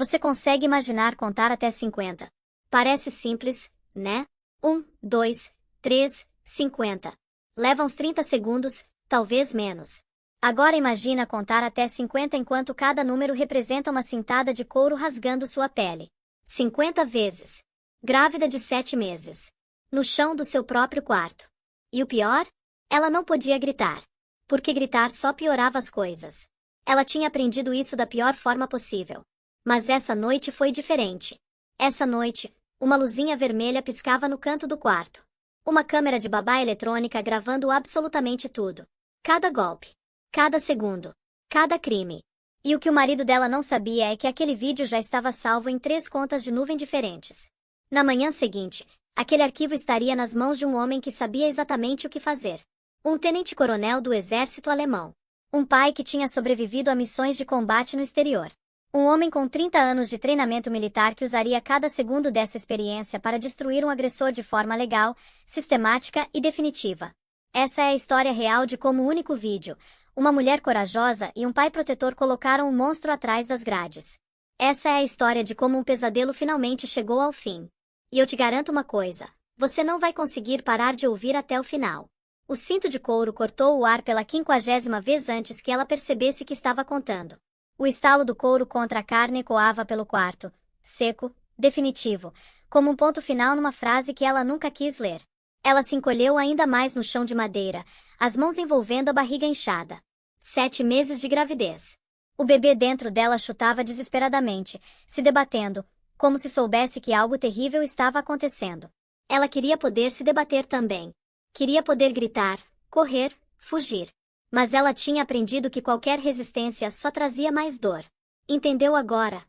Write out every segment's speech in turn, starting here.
Você consegue imaginar contar até 50? Parece simples, né? 1, 2, 3, 50. Leva uns 30 segundos, talvez menos. Agora imagina contar até 50 enquanto cada número representa uma cintada de couro rasgando sua pele. 50 vezes. Grávida de 7 meses. No chão do seu próprio quarto. E o pior? Ela não podia gritar. Porque gritar só piorava as coisas. Ela tinha aprendido isso da pior forma possível. Mas essa noite foi diferente. Essa noite, uma luzinha vermelha piscava no canto do quarto. Uma câmera de babá eletrônica gravando absolutamente tudo. Cada golpe. Cada segundo. Cada crime. E o que o marido dela não sabia é que aquele vídeo já estava salvo em 3 contas de nuvem diferentes. Na manhã seguinte, aquele arquivo estaria nas mãos de um homem que sabia exatamente o que fazer. Um tenente-coronel do exército alemão. Um pai que tinha sobrevivido a missões de combate no exterior. Um homem com 30 anos de treinamento militar que usaria cada segundo dessa experiência para destruir um agressor de forma legal, sistemática e definitiva. Essa é a história real de como o único vídeo, uma mulher corajosa e um pai protetor colocaram um monstro atrás das grades. Essa é a história de como um pesadelo finalmente chegou ao fim. E eu te garanto uma coisa, você não vai conseguir parar de ouvir até o final. O cinto de couro cortou o ar pela 50ª vez antes que ela percebesse que estava contando. O estalo do couro contra a carne ecoava pelo quarto, seco, definitivo, como um ponto final numa frase que ela nunca quis ler. Ela se encolheu ainda mais no chão de madeira, as mãos envolvendo a barriga inchada. 7 meses de gravidez. O bebê dentro dela chutava desesperadamente, se debatendo, como se soubesse que algo terrível estava acontecendo. Ela queria poder se debater também. Queria poder gritar, correr, fugir. Mas ela tinha aprendido que qualquer resistência só trazia mais dor. Entendeu agora?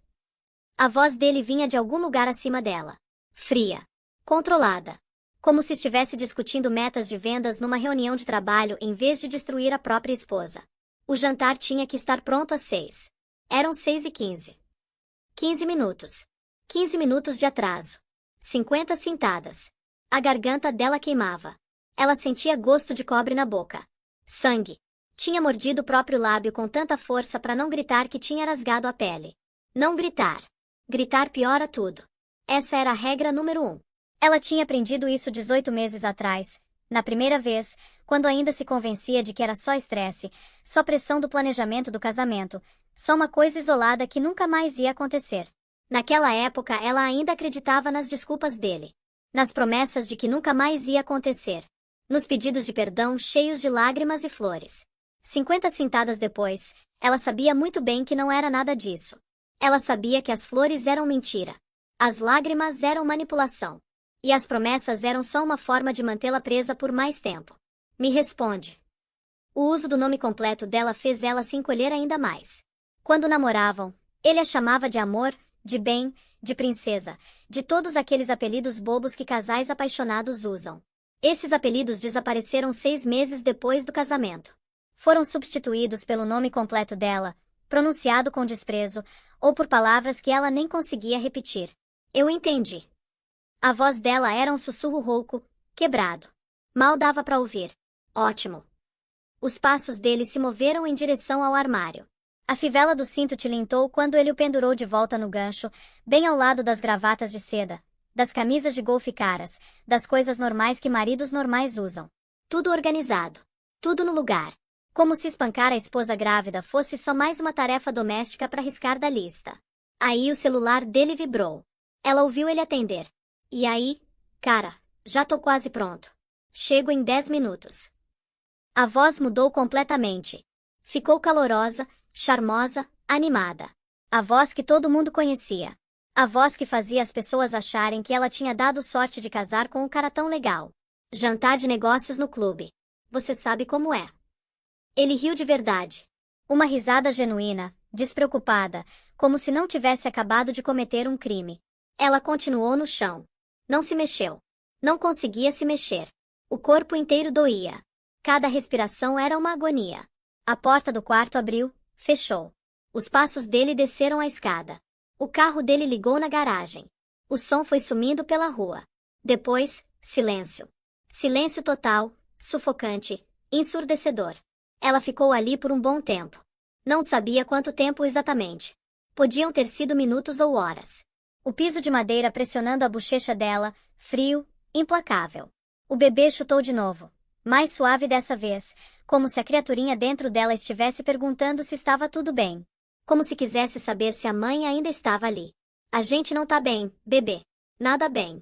A voz dele vinha de algum lugar acima dela. Fria. Controlada. Como se estivesse discutindo metas de vendas numa reunião de trabalho em vez de destruir a própria esposa. O jantar tinha que estar pronto às 6. Eram 6h15. 15 minutos. 15 minutos de atraso. 50 cintadas. A garganta dela queimava. Ela sentia gosto de cobre na boca. Sangue. Tinha mordido o próprio lábio com tanta força para não gritar que tinha rasgado a pele. Não gritar. Gritar piora tudo. Essa era a regra número 1. Ela tinha aprendido isso 18 meses atrás, na primeira vez, quando ainda se convencia de que era só estresse, só pressão do planejamento do casamento, só uma coisa isolada que nunca mais ia acontecer. Naquela época ela ainda acreditava nas desculpas dele. Nas promessas de que nunca mais ia acontecer. Nos pedidos de perdão cheios de lágrimas e flores. 50 cintadas depois, ela sabia muito bem que não era nada disso. Ela sabia que as flores eram mentira. As lágrimas eram manipulação. E as promessas eram só uma forma de mantê-la presa por mais tempo. Me responde. O uso do nome completo dela fez ela se encolher ainda mais. Quando namoravam, ele a chamava de amor, de bem, de princesa, de todos aqueles apelidos bobos que casais apaixonados usam. Esses apelidos desapareceram 6 meses depois do casamento. Foram substituídos pelo nome completo dela, pronunciado com desprezo, ou por palavras que ela nem conseguia repetir. Eu entendi. A voz dela era um sussurro rouco, quebrado. Mal dava para ouvir. Ótimo. Os passos dele se moveram em direção ao armário. A fivela do cinto tilintou quando ele o pendurou de volta no gancho, bem ao lado das gravatas de seda, das camisas de golfe caras, das coisas normais que maridos normais usam. Tudo organizado. Tudo no lugar. Como se espancar a esposa grávida fosse só mais uma tarefa doméstica para riscar da lista. Aí o celular dele vibrou. Ela ouviu ele atender. E aí, cara, já tô quase pronto. Chego em 10 minutos. A voz mudou completamente. Ficou calorosa, charmosa, animada. A voz que todo mundo conhecia. A voz que fazia as pessoas acharem que ela tinha dado sorte de casar com um cara tão legal. Jantar de negócios no clube. Você sabe como é. Ele riu de verdade. Uma risada genuína, despreocupada, como se não tivesse acabado de cometer um crime. Ela continuou no chão. Não se mexeu. Não conseguia se mexer. O corpo inteiro doía. Cada respiração era uma agonia. A porta do quarto abriu, fechou. Os passos dele desceram a escada. O carro dele ligou na garagem. O som foi sumindo pela rua. Depois, silêncio. Silêncio total, sufocante, ensurdecedor. Ela ficou ali por um bom tempo. Não sabia quanto tempo exatamente. Podiam ter sido minutos ou horas. O piso de madeira pressionando a bochecha dela, frio, implacável. O bebê chutou de novo. Mais suave dessa vez, como se a criaturinha dentro dela estivesse perguntando se estava tudo bem. Como se quisesse saber se a mãe ainda estava ali. A gente não tá bem, bebê. Nada bem.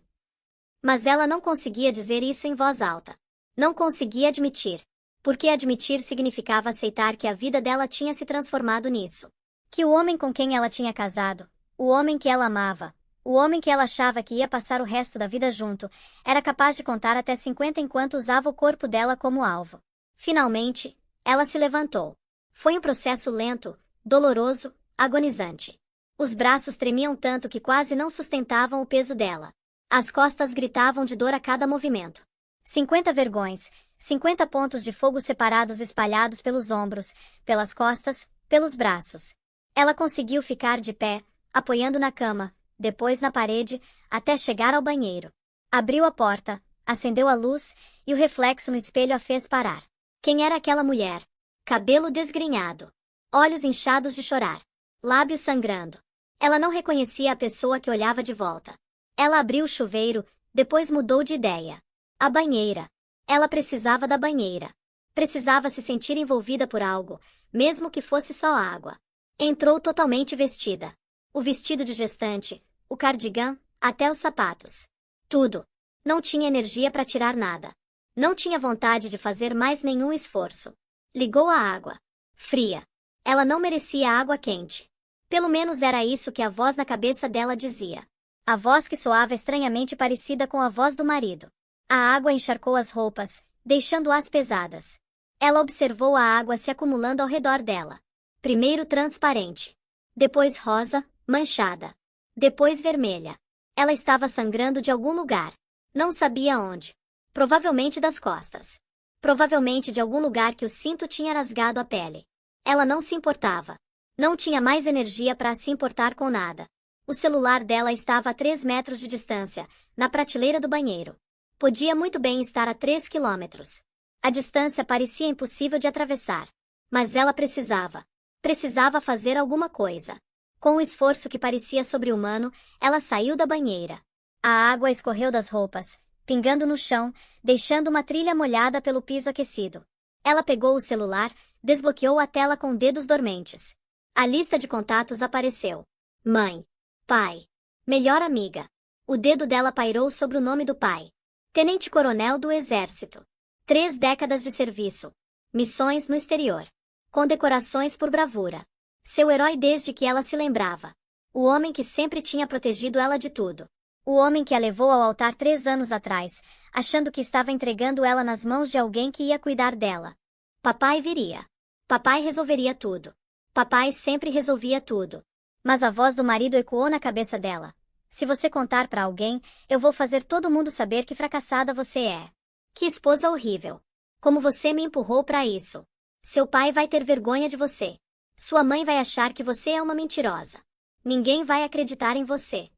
Mas ela não conseguia dizer isso em voz alta. Não conseguia admitir. Porque admitir significava aceitar que a vida dela tinha se transformado nisso. Que o homem com quem ela tinha casado, o homem que ela amava, o homem que ela achava que ia passar o resto da vida junto, era capaz de contar até 50 enquanto usava o corpo dela como alvo. Finalmente, ela se levantou. Foi um processo lento, doloroso, agonizante. Os braços tremiam tanto que quase não sustentavam o peso dela. As costas gritavam de dor a cada movimento. 50 vergões, 50 pontos de fogo separados espalhados pelos ombros, pelas costas, pelos braços. Ela conseguiu ficar de pé, apoiando na cama, depois na parede, até chegar ao banheiro. Abriu a porta, acendeu a luz, e o reflexo no espelho a fez parar. Quem era aquela mulher? Cabelo desgrenhado. Olhos inchados de chorar. Lábios sangrando. Ela não reconhecia a pessoa que olhava de volta. Ela abriu o chuveiro, depois mudou de ideia. A banheira. Ela precisava da banheira. Precisava se sentir envolvida por algo, mesmo que fosse só água. Entrou totalmente vestida. O vestido de gestante, o cardigan, até os sapatos. Tudo. Não tinha energia para tirar nada. Não tinha vontade de fazer mais nenhum esforço. Ligou a água. Fria. Ela não merecia água quente. Pelo menos era isso que a voz na cabeça dela dizia. A voz que soava estranhamente parecida com a voz do marido. A água encharcou as roupas, deixando-as pesadas. Ela observou a água se acumulando ao redor dela. Primeiro transparente. Depois rosa, manchada. Depois vermelha. Ela estava sangrando de algum lugar. Não sabia onde. Provavelmente das costas. Provavelmente de algum lugar que o cinto tinha rasgado a pele. Ela não se importava. Não tinha mais energia para se importar com nada. O celular dela estava a 3 metros de distância, na prateleira do banheiro. Podia muito bem estar a 3 quilômetros. A distância parecia impossível de atravessar. Mas ela precisava. Precisava fazer alguma coisa. Com um esforço que parecia sobre-humano, ela saiu da banheira. A água escorreu das roupas, pingando no chão, deixando uma trilha molhada pelo piso aquecido. Ela pegou o celular, desbloqueou a tela com dedos dormentes. A lista de contatos apareceu. Mãe. Pai. Melhor amiga. O dedo dela pairou sobre o nome do pai. Tenente-coronel do Exército. 3 décadas de serviço. Missões no exterior. Condecorações por bravura. Seu herói desde que ela se lembrava. O homem que sempre tinha protegido ela de tudo. O homem que a levou ao altar 3 anos atrás, achando que estava entregando ela nas mãos de alguém que ia cuidar dela. Papai viria. Papai resolveria tudo. Papai sempre resolvia tudo. Mas a voz do marido ecoou na cabeça dela. Se você contar para alguém, eu vou fazer todo mundo saber que fracassada você é. Que esposa horrível. Como você me empurrou para isso. Seu pai vai ter vergonha de você. Sua mãe vai achar que você é uma mentirosa. Ninguém vai acreditar em você.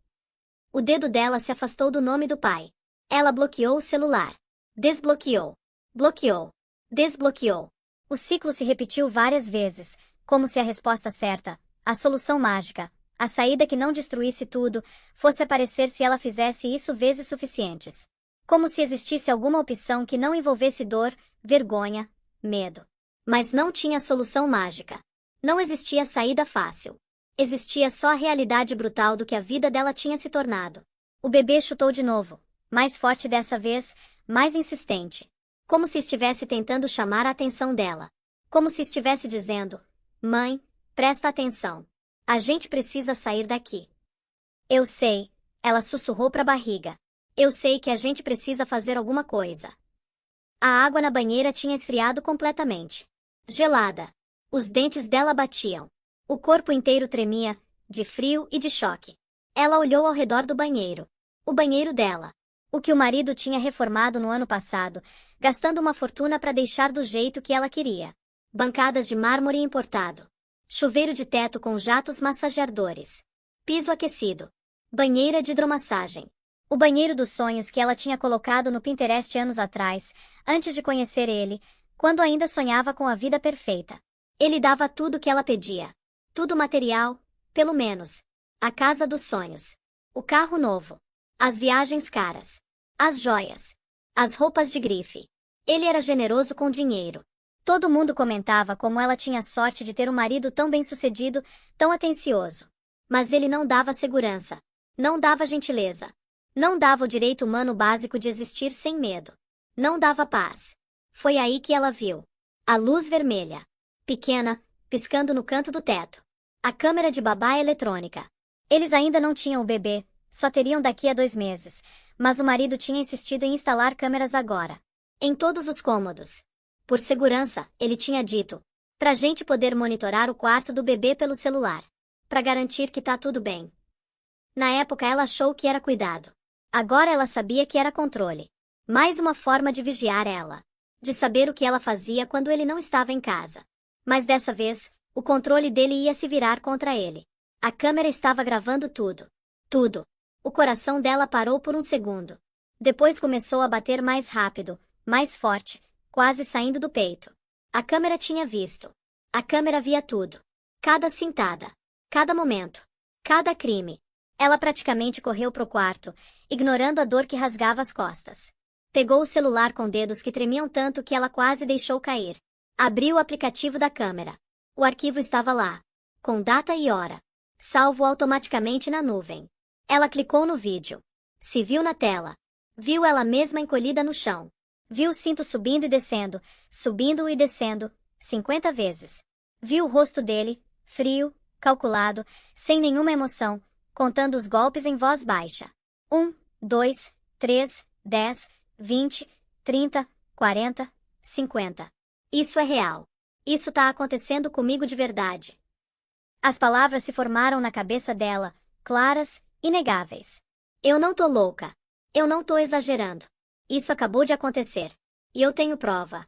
O dedo dela se afastou do nome do pai. Ela bloqueou o celular. Desbloqueou. Bloqueou. Desbloqueou. O ciclo se repetiu várias vezes, como se a resposta certa, a solução mágica, a saída que não destruísse tudo, fosse aparecer se ela fizesse isso vezes suficientes. Como se existisse alguma opção que não envolvesse dor, vergonha, medo. Mas não tinha solução mágica. Não existia saída fácil. Existia só a realidade brutal do que a vida dela tinha se tornado. O bebê chutou de novo, mais forte dessa vez, mais insistente. Como se estivesse tentando chamar a atenção dela. Como se estivesse dizendo: Mãe, presta atenção. A gente precisa sair daqui. Eu sei, ela sussurrou para a barriga. Eu sei que a gente precisa fazer alguma coisa. A água na banheira tinha esfriado completamente. Gelada. Os dentes dela batiam. O corpo inteiro tremia, de frio e de choque. Ela olhou ao redor do banheiro. O banheiro dela. O que o marido tinha reformado no ano passado, gastando uma fortuna para deixar do jeito que ela queria. Bancadas de mármore importado. Chuveiro de teto com jatos massageadores. Piso aquecido. Banheira de hidromassagem. O banheiro dos sonhos que ela tinha colocado no Pinterest anos atrás, antes de conhecer ele, quando ainda sonhava com a vida perfeita. Ele dava tudo o que ela pedia. Tudo material, pelo menos. A casa dos sonhos. O carro novo. As viagens caras. As joias. As roupas de grife. Ele era generoso com dinheiro. Todo mundo comentava como ela tinha sorte de ter um marido tão bem-sucedido, tão atencioso. Mas ele não dava segurança. Não dava gentileza. Não dava o direito humano básico de existir sem medo. Não dava paz. Foi aí que ela viu. A luz vermelha. Pequena, piscando no canto do teto. A câmera de babá eletrônica. Eles ainda não tinham o bebê, só teriam daqui a 2 meses, mas o marido tinha insistido em instalar câmeras agora. Em todos os cômodos. Por segurança, ele tinha dito. Pra gente poder monitorar o quarto do bebê pelo celular. Pra garantir que tá tudo bem. Na época ela achou que era cuidado. Agora ela sabia que era controle. Mais uma forma de vigiar ela. De saber o que ela fazia quando ele não estava em casa. Mas dessa vez, o controle dele ia se virar contra ele. A câmera estava gravando tudo. Tudo. O coração dela parou por um segundo. Depois começou a bater mais rápido, mais forte, quase saindo do peito. A câmera tinha visto. A câmera via tudo. Cada cintada. Cada momento. Cada crime. Ela praticamente correu pro quarto, ignorando a dor que rasgava as costas. Pegou o celular com dedos que tremiam tanto que ela quase deixou cair. Abriu o aplicativo da câmera. O arquivo estava lá. Com data e hora. Salvo automaticamente na nuvem. Ela clicou no vídeo. Se viu na tela. Viu ela mesma encolhida no chão. Viu o cinto subindo e descendo, 50 vezes. Viu o rosto dele, frio, calculado, sem nenhuma emoção, contando os golpes em voz baixa. 1, 2, 3, 10, 20, 30, 40, 50. Isso é real. Isso tá acontecendo comigo de verdade. As palavras se formaram na cabeça dela, claras, inegáveis. Eu não tô louca. Eu não tô exagerando. Isso acabou de acontecer. E eu tenho prova.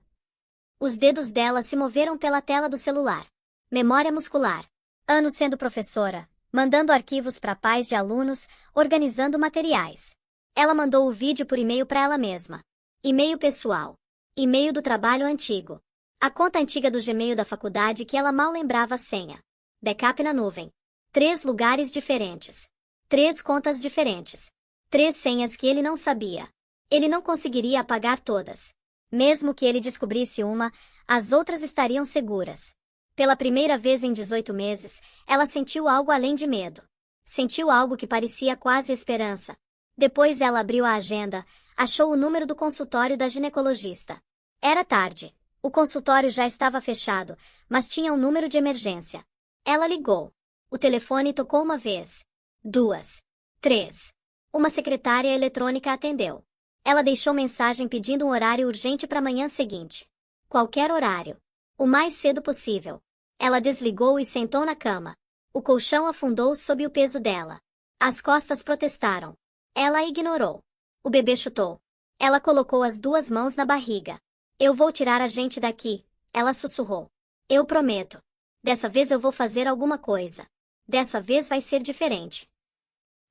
Os dedos dela se moveram pela tela do celular. Memória muscular. Anos sendo professora, mandando arquivos para pais de alunos, organizando materiais. Ela mandou o vídeo por e-mail para ela mesma. E-mail pessoal. E-mail do trabalho antigo. A conta antiga do Gmail da faculdade que ela mal lembrava a senha. Backup na nuvem. 3 lugares diferentes. 3 contas diferentes. 3 senhas que ele não sabia. Ele não conseguiria apagar todas. Mesmo que ele descobrisse uma, as outras estariam seguras. Pela primeira vez em 18 meses, ela sentiu algo além de medo. Sentiu algo que parecia quase esperança. Depois ela abriu a agenda, achou o número do consultório da ginecologista. Era tarde. O consultório já estava fechado, mas tinha um número de emergência. Ela ligou. O telefone tocou uma vez. 2. 3. Uma secretária eletrônica atendeu. Ela deixou mensagem pedindo um horário urgente para a manhã seguinte. Qualquer horário. O mais cedo possível. Ela desligou e sentou na cama. O colchão afundou sob o peso dela. As costas protestaram. Ela a ignorou. O bebê chutou. Ela colocou as 2 mãos na barriga. Eu vou tirar a gente daqui, ela sussurrou. Eu prometo. Dessa vez eu vou fazer alguma coisa. Dessa vez vai ser diferente.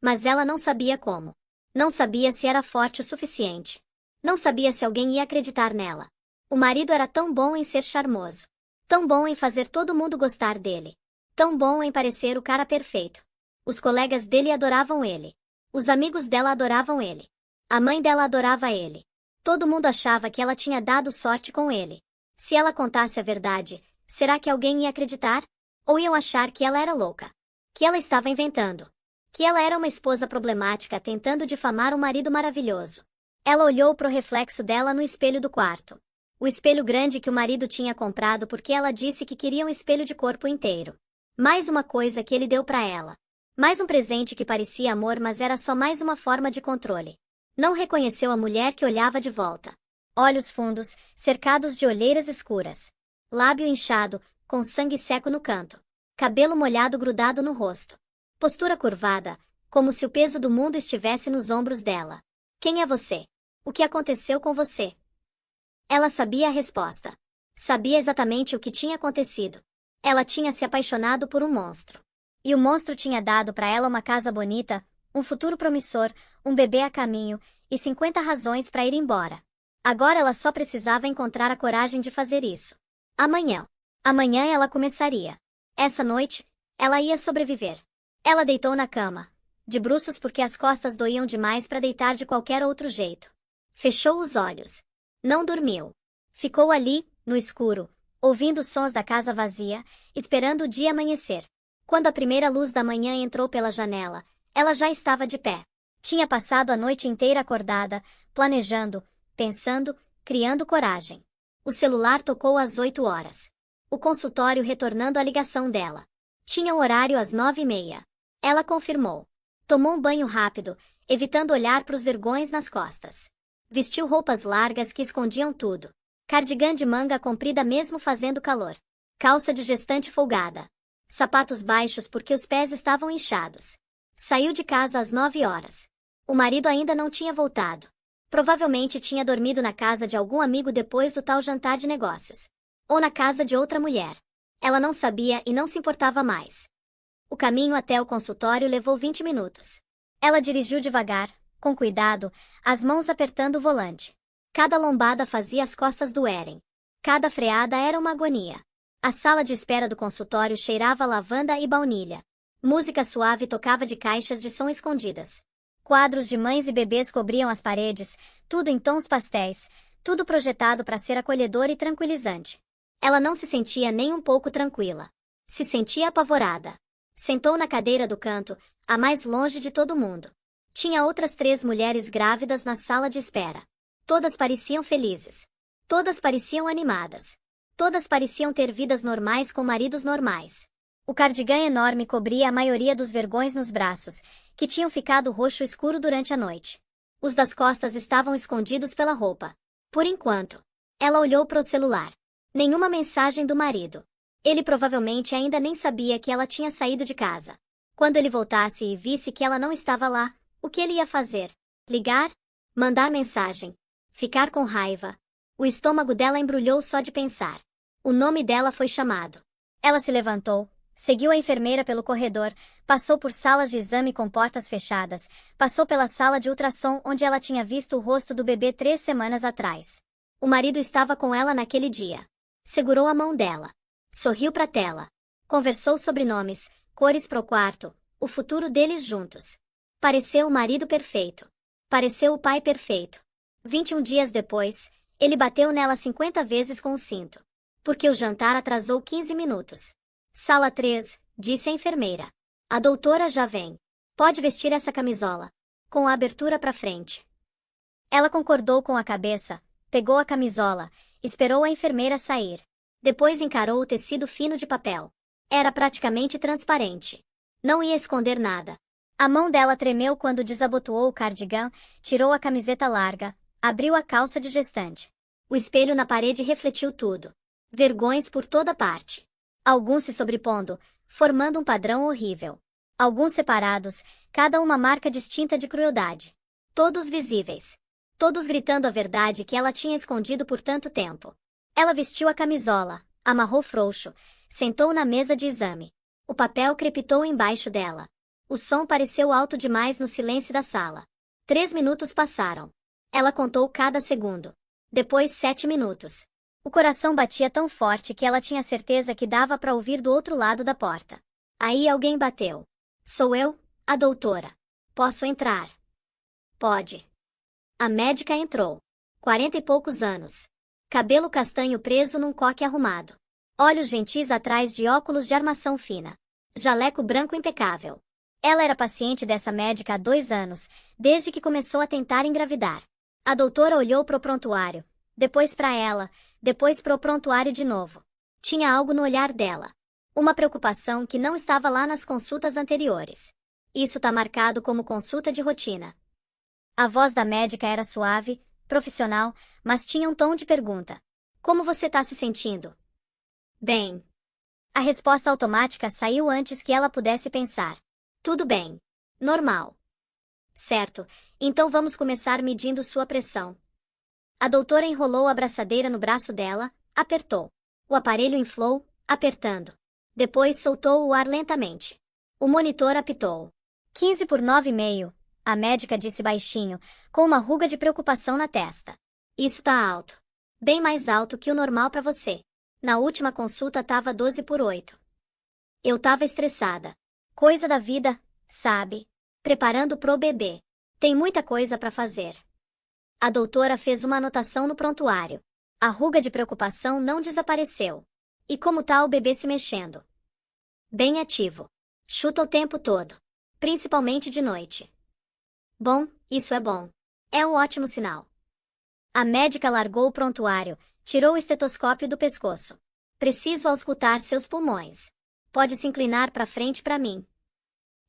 Mas ela não sabia como. Não sabia se era forte o suficiente. Não sabia se alguém ia acreditar nela. O marido era tão bom em ser charmoso. Tão bom em fazer todo mundo gostar dele. Tão bom em parecer o cara perfeito. Os colegas dele adoravam ele. Os amigos dela adoravam ele. A mãe dela adorava ele. Todo mundo achava que ela tinha dado sorte com ele. Se ela contasse a verdade, será que alguém ia acreditar? Ou iam achar que ela era louca? Que ela estava inventando? Que ela era uma esposa problemática tentando difamar um marido maravilhoso? Ela olhou pro reflexo dela no espelho do quarto. O espelho grande que o marido tinha comprado porque ela disse que queria um espelho de corpo inteiro. Mais uma coisa que ele deu para ela. Mais um presente que parecia amor, mas era só mais uma forma de controle. Não reconheceu a mulher que olhava de volta. Olhos fundos, cercados de olheiras escuras. Lábio inchado, com sangue seco no canto. Cabelo molhado grudado no rosto. Postura curvada, como se o peso do mundo estivesse nos ombros dela. Quem é você? O que aconteceu com você? Ela sabia a resposta. Sabia exatamente o que tinha acontecido. Ela tinha se apaixonado por um monstro. E o monstro tinha dado para ela uma casa bonita, um futuro promissor, um bebê a caminho, e 50 razões para ir embora. Agora ela só precisava encontrar a coragem de fazer isso. Amanhã. Amanhã ela começaria. Essa noite, Ela ia sobreviver. Ela deitou na cama, de bruços porque as costas doíam demais para deitar de qualquer outro jeito. Fechou os olhos. Não dormiu. Ficou ali, no escuro, ouvindo os sons da casa vazia, esperando o dia amanhecer. Quando a primeira luz da manhã entrou pela janela, ela já estava de pé. Tinha passado a noite inteira acordada, planejando, pensando, criando coragem. O celular tocou às 8 horas. O consultório retornando a ligação dela. Tinha o horário às 9h30. Ela confirmou. Tomou um banho rápido, evitando olhar para os vergões nas costas. Vestiu roupas largas que escondiam tudo. Cardigã de manga comprida mesmo fazendo calor. Calça de gestante folgada. Sapatos baixos porque os pés estavam inchados. Saiu de casa às 9 horas. O marido ainda não tinha voltado. Provavelmente tinha dormido na casa de algum amigo depois do tal jantar de negócios. Ou na casa de outra mulher. Ela não sabia e não se importava mais. O caminho até o consultório levou 20 minutos. Ela dirigiu devagar, com cuidado, as mãos apertando o volante. Cada lombada fazia as costas doerem. Cada freada era uma agonia. A sala de espera do consultório cheirava a lavanda e baunilha. Música suave tocava de caixas de som escondidas. Quadros de mães e bebês cobriam as paredes, tudo em tons pastéis, tudo projetado para ser acolhedor e tranquilizante. Ela não se sentia nem um pouco tranquila. Se sentia apavorada. Sentou na cadeira do canto, a mais longe de todo mundo. Tinha outras 3 mulheres grávidas na sala de espera. Todas pareciam felizes. Todas pareciam animadas. Todas pareciam ter vidas normais com maridos normais. O cardigã enorme cobria a maioria dos vergões nos braços, que tinham ficado roxo escuro durante a noite. Os das costas estavam escondidos pela roupa. Por enquanto. Ela olhou para o celular. Nenhuma mensagem do marido. Ele provavelmente ainda nem sabia que ela tinha saído de casa. Quando ele voltasse e visse que ela não estava lá, o que ele ia fazer? Ligar? Mandar mensagem? Ficar com raiva? O estômago dela embrulhou só de pensar. O nome dela foi chamado. Ela se levantou, seguiu a enfermeira pelo corredor, passou por salas de exame com portas fechadas, passou pela sala de ultrassom onde ela tinha visto o rosto do bebê 3 semanas atrás. O marido estava com ela naquele dia. Segurou a mão dela. Sorriu para a tela. Conversou sobre nomes, cores pro quarto, o futuro deles juntos. Pareceu o marido perfeito. Pareceu o pai perfeito. 21 dias depois, ele bateu nela 50 vezes com o cinto. Porque o jantar atrasou 15 minutos. Sala 3, disse a enfermeira. A doutora já vem. Pode vestir essa camisola. Com a abertura para frente. Ela concordou com a cabeça, pegou a camisola, esperou a enfermeira sair. Depois encarou o tecido fino de papel. Era praticamente transparente. Não ia esconder nada. A mão dela tremeu quando desabotoou o cardigã, tirou a camiseta larga, abriu a calça de gestante. O espelho na parede refletiu tudo. Vergões por toda parte. Alguns se sobrepondo, formando um padrão horrível. Alguns separados, cada uma marca distinta de crueldade. Todos visíveis. Todos gritando a verdade que ela tinha escondido por tanto tempo. Ela vestiu a camisola, amarrou frouxo, sentou na mesa de exame. O papel crepitou embaixo dela. O som pareceu alto demais no silêncio da sala. 3 minutos passaram. Ela contou cada segundo. Depois 7 minutos. O coração batia tão forte que ela tinha certeza que dava para ouvir do outro lado da porta. Aí alguém bateu. Sou eu, a doutora. Posso entrar? Pode. A médica entrou. 40 e poucos anos. Cabelo castanho preso num coque arrumado. Olhos gentis atrás de óculos de armação fina. Jaleco branco impecável. Ela era paciente dessa médica há 2 anos, desde que começou a tentar engravidar. A doutora olhou pro prontuário, depois para ela, depois pro prontuário de novo. Tinha algo no olhar dela. Uma preocupação que não estava lá nas consultas anteriores. Isso tá marcado como consulta de rotina. A voz da médica era suave, profissional, mas tinha um tom de pergunta. Como você tá se sentindo? Bem. A resposta automática saiu antes que ela pudesse pensar. Tudo bem. Normal. Certo, então vamos começar medindo sua pressão. A doutora enrolou a braçadeira no braço dela, apertou. O aparelho inflou, apertando. Depois soltou o ar lentamente. O monitor apitou. 15 por 9,5, a médica disse baixinho, com uma ruga de preocupação na testa. Isso tá alto. Bem mais alto que o normal para você. Na última consulta tava 12 por 8. Eu tava estressada. Coisa da vida, sabe? Preparando pro bebê. Tem muita coisa pra fazer. A doutora fez uma anotação no prontuário. A ruga de preocupação não desapareceu. E como tá o bebê se mexendo? Bem ativo. Chuta o tempo todo. Principalmente de noite. Bom, isso é bom. É um ótimo sinal. A médica largou o prontuário, tirou o estetoscópio do pescoço. Preciso auscultar seus pulmões. Pode se inclinar para frente para mim.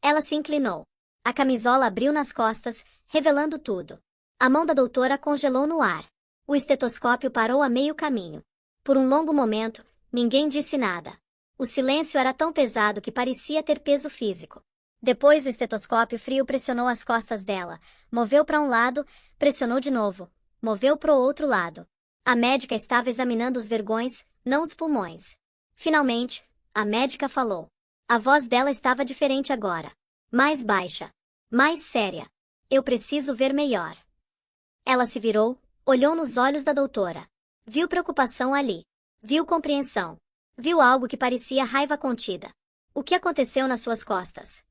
Ela se inclinou. A camisola abriu nas costas, revelando tudo. A mão da doutora congelou no ar. O estetoscópio parou a meio caminho. Por um longo momento, ninguém disse nada. O silêncio era tão pesado que parecia ter peso físico. Depois o estetoscópio frio pressionou as costas dela, moveu para um lado, pressionou de novo, moveu para o outro lado. A médica estava examinando os vergões, não os pulmões. Finalmente, a médica falou. A voz dela estava diferente agora. Mais baixa. Mais séria. Eu preciso ver melhor. Ela se virou, olhou nos olhos da doutora. Viu preocupação ali. Viu compreensão. Viu algo que parecia raiva contida. O que aconteceu nas suas costas?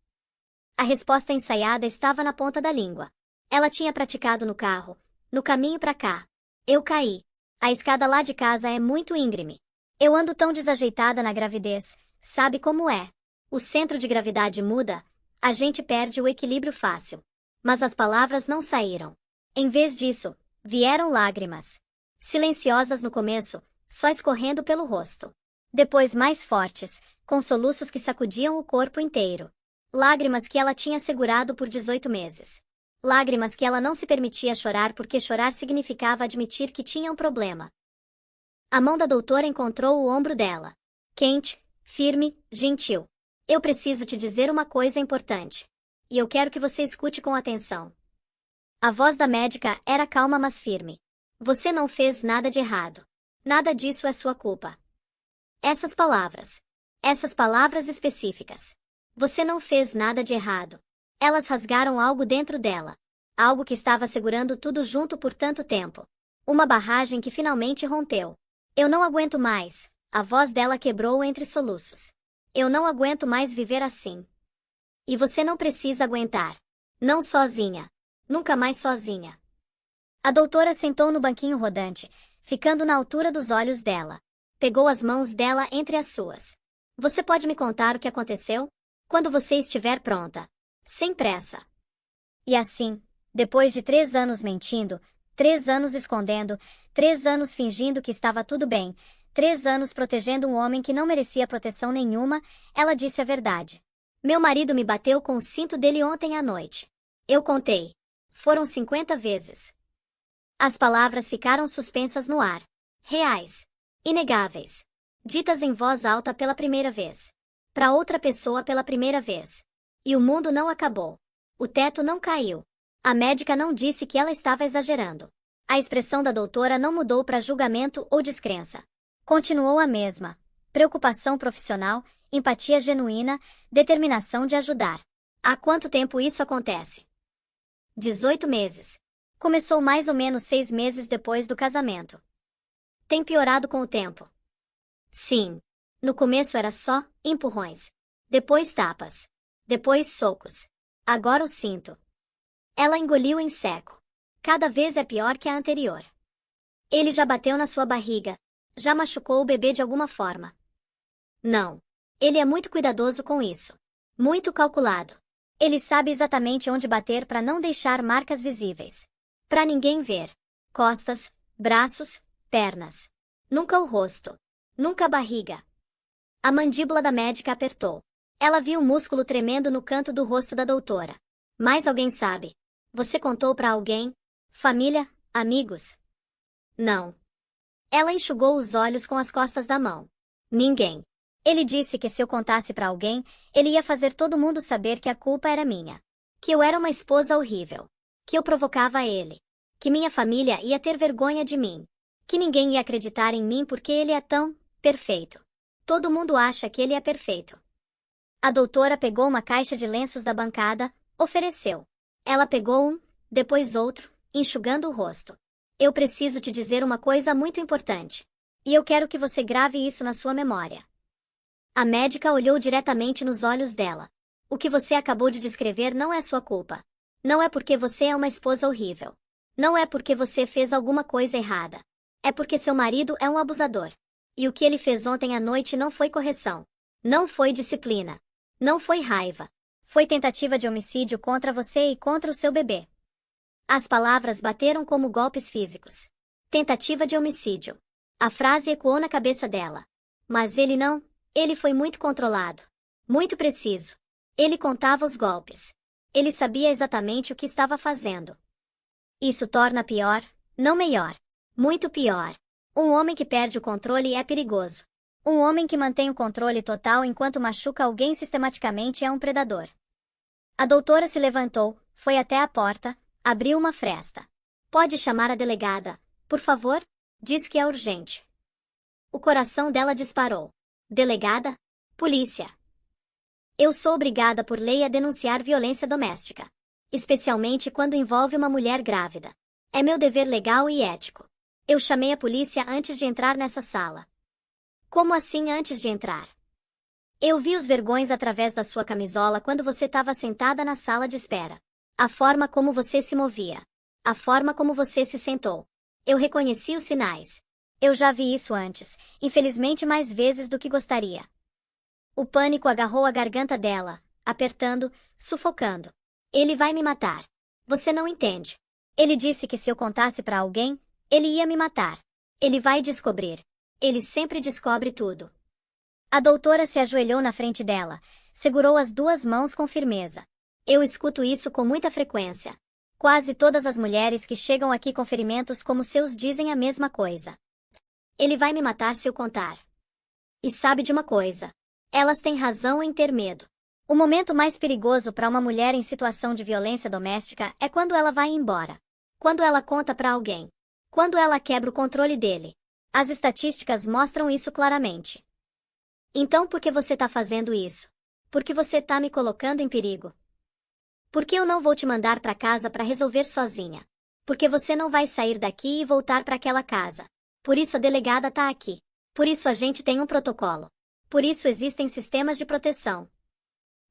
A resposta ensaiada estava na ponta da língua. Ela tinha praticado no carro, no caminho para cá. Eu caí. A escada lá de casa é muito íngreme. Eu ando tão desajeitada na gravidez, sabe como é? O centro de gravidade muda, a gente perde o equilíbrio fácil. Mas as palavras não saíram. Em vez disso, vieram lágrimas. Silenciosas no começo, só escorrendo pelo rosto. Depois mais fortes, com soluços que sacudiam o corpo inteiro. Lágrimas que ela tinha segurado por 18 meses. Lágrimas que ela não se permitia chorar porque chorar significava admitir que tinha um problema. A mão da doutora encontrou o ombro dela. Quente, firme, gentil. Eu preciso te dizer uma coisa importante. E eu quero que você escute com atenção. A voz da médica era calma mas firme. Você não fez nada de errado. Nada disso é sua culpa. Essas palavras específicas. Você não fez nada de errado. Elas rasgaram algo dentro dela. Algo que estava segurando tudo junto por tanto tempo. Uma barragem que finalmente rompeu. Eu não aguento mais. A voz dela quebrou entre soluços. Eu não aguento mais viver assim. E você não precisa aguentar. Não sozinha. Nunca mais sozinha. A doutora sentou no banquinho rodante, ficando na altura dos olhos dela. Pegou as mãos dela entre as suas. Você pode me contar o que aconteceu? Quando você estiver pronta. Sem pressa. E assim, depois de 3 anos mentindo, 3 anos escondendo, 3 anos fingindo que estava tudo bem, 3 anos protegendo um homem que não merecia proteção nenhuma, ela disse a verdade. Meu marido me bateu com o cinto dele ontem à noite. Eu contei. Foram 50 vezes. As palavras ficaram suspensas no ar. Reais. Inegáveis. Ditas em voz alta pela primeira vez. Para outra pessoa pela primeira vez. E o mundo não acabou. O teto não caiu. A médica não disse que ela estava exagerando. A expressão da doutora não mudou para julgamento ou descrença. Continuou a mesma. Preocupação profissional, empatia genuína, determinação de ajudar. Há quanto tempo isso acontece? 18 meses. Começou mais ou menos 6 meses depois do casamento. Tem piorado com o tempo. Sim. No começo era só empurrões. Depois tapas. Depois socos. Agora o cinto. Ela engoliu em seco. Cada vez é pior que a anterior. Ele já bateu na sua barriga. Já machucou o bebê de alguma forma. Não. Ele é muito cuidadoso com isso. Muito calculado. Ele sabe exatamente onde bater para não deixar marcas visíveis. Para ninguém ver. Costas, braços, pernas. Nunca o rosto. Nunca a barriga. A mandíbula da médica apertou. Ela viu o músculo tremendo no canto do rosto da doutora. Mais alguém sabe? Você contou para alguém? Família? Amigos? Não. Ela enxugou os olhos com as costas da mão. Ninguém. Ele disse que se eu contasse para alguém, ele ia fazer todo mundo saber que a culpa era minha. Que eu era uma esposa horrível. Que eu provocava ele. Que minha família ia ter vergonha de mim. Que ninguém ia acreditar em mim porque ele é tão perfeito. Todo mundo acha que ele é perfeito. A doutora pegou uma caixa de lenços da bancada, ofereceu. Ela pegou um, depois outro, enxugando o rosto. Eu preciso te dizer uma coisa muito importante. E eu quero que você grave isso na sua memória. A médica olhou diretamente nos olhos dela. O que você acabou de descrever não é sua culpa. Não é porque você é uma esposa horrível. Não é porque você fez alguma coisa errada. É porque seu marido é um abusador. E o que ele fez ontem à noite não foi correção. Não foi disciplina. Não foi raiva. Foi tentativa de homicídio contra você e contra o seu bebê. As palavras bateram como golpes físicos. Tentativa de homicídio. A frase ecoou na cabeça dela. Mas ele não. Ele foi muito controlado. Muito preciso. Ele contava os golpes. Ele sabia exatamente o que estava fazendo. Isso torna pior, não melhor. Muito pior. Um homem que perde o controle é perigoso. Um homem que mantém o controle total enquanto machuca alguém sistematicamente é um predador. A doutora se levantou, foi até a porta, abriu uma fresta. Pode chamar a delegada, por favor? Diz que é urgente. O coração dela disparou. Delegada? Polícia. Eu sou obrigada por lei a denunciar violência doméstica. Especialmente quando envolve uma mulher grávida. É meu dever legal e ético. Eu chamei a polícia antes de entrar nessa sala. Como assim antes de entrar? Eu vi os vergões através da sua camisola quando você estava sentada na sala de espera. A forma como você se movia. A forma como você se sentou. Eu reconheci os sinais. Eu já vi isso antes, infelizmente mais vezes do que gostaria. O pânico agarrou a garganta dela, apertando, sufocando. Ele vai me matar. Você não entende. Ele disse que se eu contasse para alguém, ele ia me matar. Ele vai descobrir. Ele sempre descobre tudo. A doutora se ajoelhou na frente dela, segurou as duas mãos com firmeza. Eu escuto isso com muita frequência. Quase todas as mulheres que chegam aqui com ferimentos como seus dizem a mesma coisa. Ele vai me matar se eu contar. E sabe de uma coisa? Elas têm razão em ter medo. O momento mais perigoso para uma mulher em situação de violência doméstica é quando ela vai embora. Quando ela conta para alguém. Quando ela quebra o controle dele. As estatísticas mostram isso claramente. Então por que você está fazendo isso? Porque você está me colocando em perigo. Porque eu não vou te mandar para casa para resolver sozinha. Porque você não vai sair daqui e voltar para aquela casa. Por isso a delegada está aqui. Por isso a gente tem um protocolo. Por isso existem sistemas de proteção.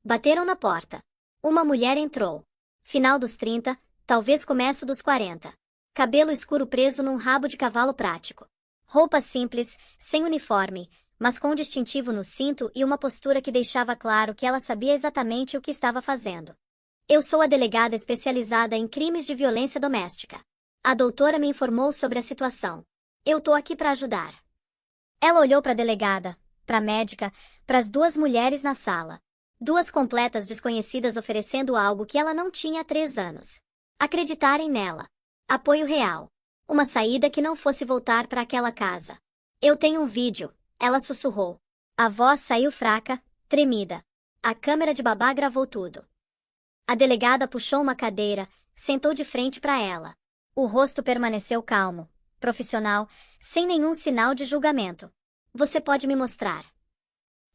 Bateram na porta. Uma mulher entrou. Final dos 30, talvez começo dos 40. Cabelo escuro preso num rabo de cavalo prático. Roupa simples, sem uniforme, mas com um distintivo no cinto e uma postura que deixava claro que ela sabia exatamente o que estava fazendo. Eu sou a delegada especializada em crimes de violência doméstica. A doutora me informou sobre a situação. Eu tô aqui para ajudar. Ela olhou para a delegada, para a médica, para as duas mulheres na sala. Duas completas desconhecidas oferecendo algo que ela não tinha há 3 anos. Acreditarem nela. Apoio real. Uma saída que não fosse voltar para aquela casa. Eu tenho um vídeo, ela sussurrou. A voz saiu fraca, tremida. A câmera de babá gravou tudo. A delegada puxou uma cadeira, sentou de frente para ela. O rosto permaneceu calmo, profissional, sem nenhum sinal de julgamento. Você pode me mostrar?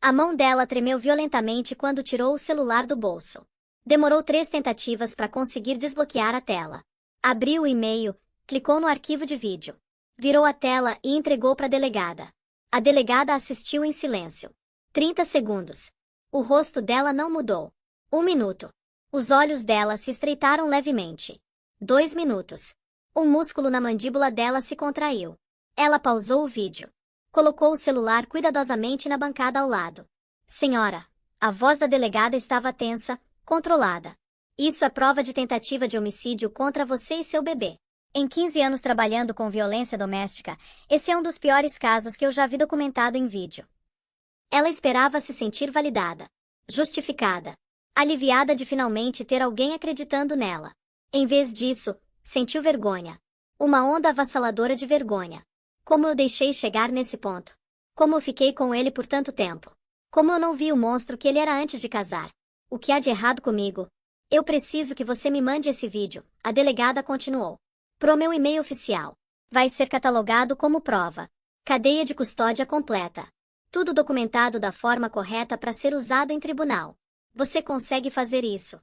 A mão dela tremeu violentamente quando tirou o celular do bolso. Demorou 3 tentativas para conseguir desbloquear a tela. Abriu o e-mail, clicou no arquivo de vídeo. Virou a tela e entregou para a delegada. A delegada assistiu em silêncio. 30 segundos. O rosto dela não mudou. 1 minuto. Os olhos dela se estreitaram levemente. 2 minutos. Um músculo na mandíbula dela se contraiu. Ela pausou o vídeo. Colocou o celular cuidadosamente na bancada ao lado. Senhora, a voz da delegada estava tensa, controlada. Isso é prova de tentativa de homicídio contra você e seu bebê. Em 15 anos trabalhando com violência doméstica, esse é um dos piores casos que eu já vi documentado em vídeo. Ela esperava se sentir validada, justificada, aliviada de finalmente ter alguém acreditando nela. Em vez disso, sentiu vergonha. Uma onda avassaladora de vergonha. Como eu deixei chegar nesse ponto? Como eu fiquei com ele por tanto tempo? Como eu não vi o monstro que ele era antes de casar? O que há de errado comigo? Eu preciso que você me mande esse vídeo, a delegada continuou. Pro meu e-mail oficial. Vai ser catalogado como prova. Cadeia de custódia completa. Tudo documentado da forma correta para ser usado em tribunal. Você consegue fazer isso?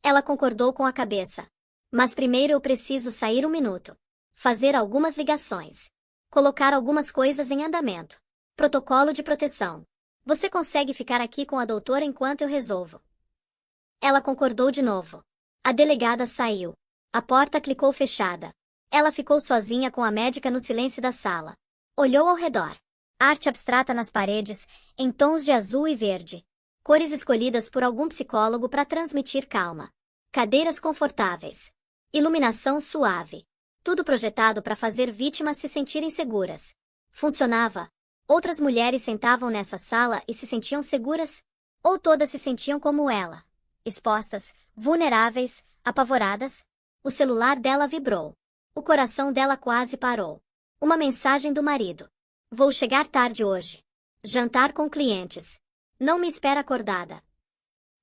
Ela concordou com a cabeça. Mas primeiro eu preciso sair 1 minuto. Fazer algumas ligações. Colocar algumas coisas em andamento. Protocolo de proteção. Você consegue ficar aqui com a doutora enquanto eu resolvo? Ela concordou de novo. A delegada saiu. A porta clicou fechada. Ela ficou sozinha com a médica no silêncio da sala. Olhou ao redor. Arte abstrata nas paredes, em tons de azul e verde. Cores escolhidas por algum psicólogo para transmitir calma. Cadeiras confortáveis. Iluminação suave. Tudo projetado para fazer vítimas se sentirem seguras. Funcionava. Outras mulheres sentavam nessa sala e se sentiam seguras? Ou todas se sentiam como ela? Expostas, vulneráveis, apavoradas? O celular dela vibrou. O coração dela quase parou. Uma mensagem do marido. Vou chegar tarde hoje. Jantar com clientes. Não me espera acordada.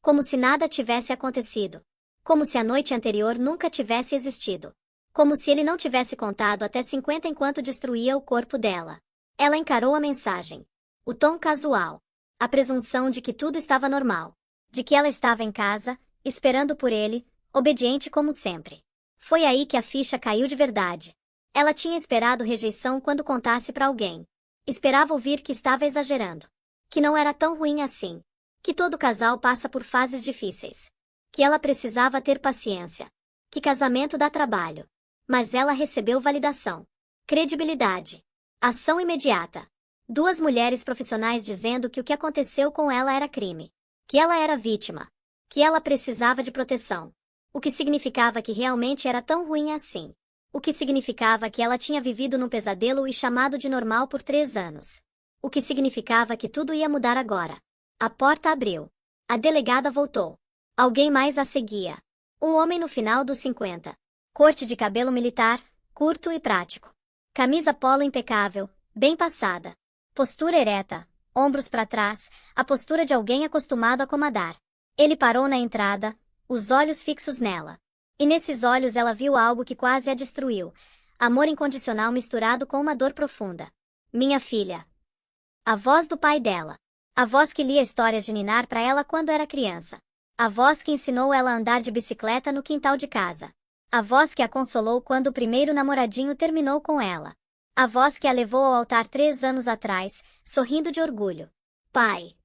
Como se nada tivesse acontecido. Como se a noite anterior nunca tivesse existido. Como se ele não tivesse contado até 50 enquanto destruía o corpo dela. Ela encarou a mensagem. O tom casual. A presunção de que tudo estava normal. De que ela estava em casa, esperando por ele, obediente como sempre. Foi aí que a ficha caiu de verdade. Ela tinha esperado rejeição quando contasse para alguém. Esperava ouvir que estava exagerando. Que não era tão ruim assim. Que todo casal passa por fases difíceis. Que ela precisava ter paciência. Que casamento dá trabalho. Mas ela recebeu validação. Credibilidade. Ação imediata. Duas mulheres profissionais dizendo que o que aconteceu com ela era crime. Que ela era vítima. Que ela precisava de proteção. O que significava que realmente era tão ruim assim. O que significava que ela tinha vivido num pesadelo e chamado de normal por 3 anos. O que significava que tudo ia mudar agora. A porta abriu. A delegada voltou. Alguém mais a seguia. Um homem no final dos 50. Corte de cabelo militar, curto e prático. Camisa polo impecável, bem passada. Postura ereta, ombros para trás, a postura de alguém acostumado a comandar. Ele parou na entrada, os olhos fixos nela. E nesses olhos ela viu algo que quase a destruiu. Amor incondicional misturado com uma dor profunda. Minha filha. A voz do pai dela. A voz que lia histórias de Ninar para ela quando era criança. A voz que ensinou ela a andar de bicicleta no quintal de casa. A voz que a consolou quando o primeiro namoradinho terminou com ela. A voz que a levou ao altar 3 anos atrás, sorrindo de orgulho. Pai.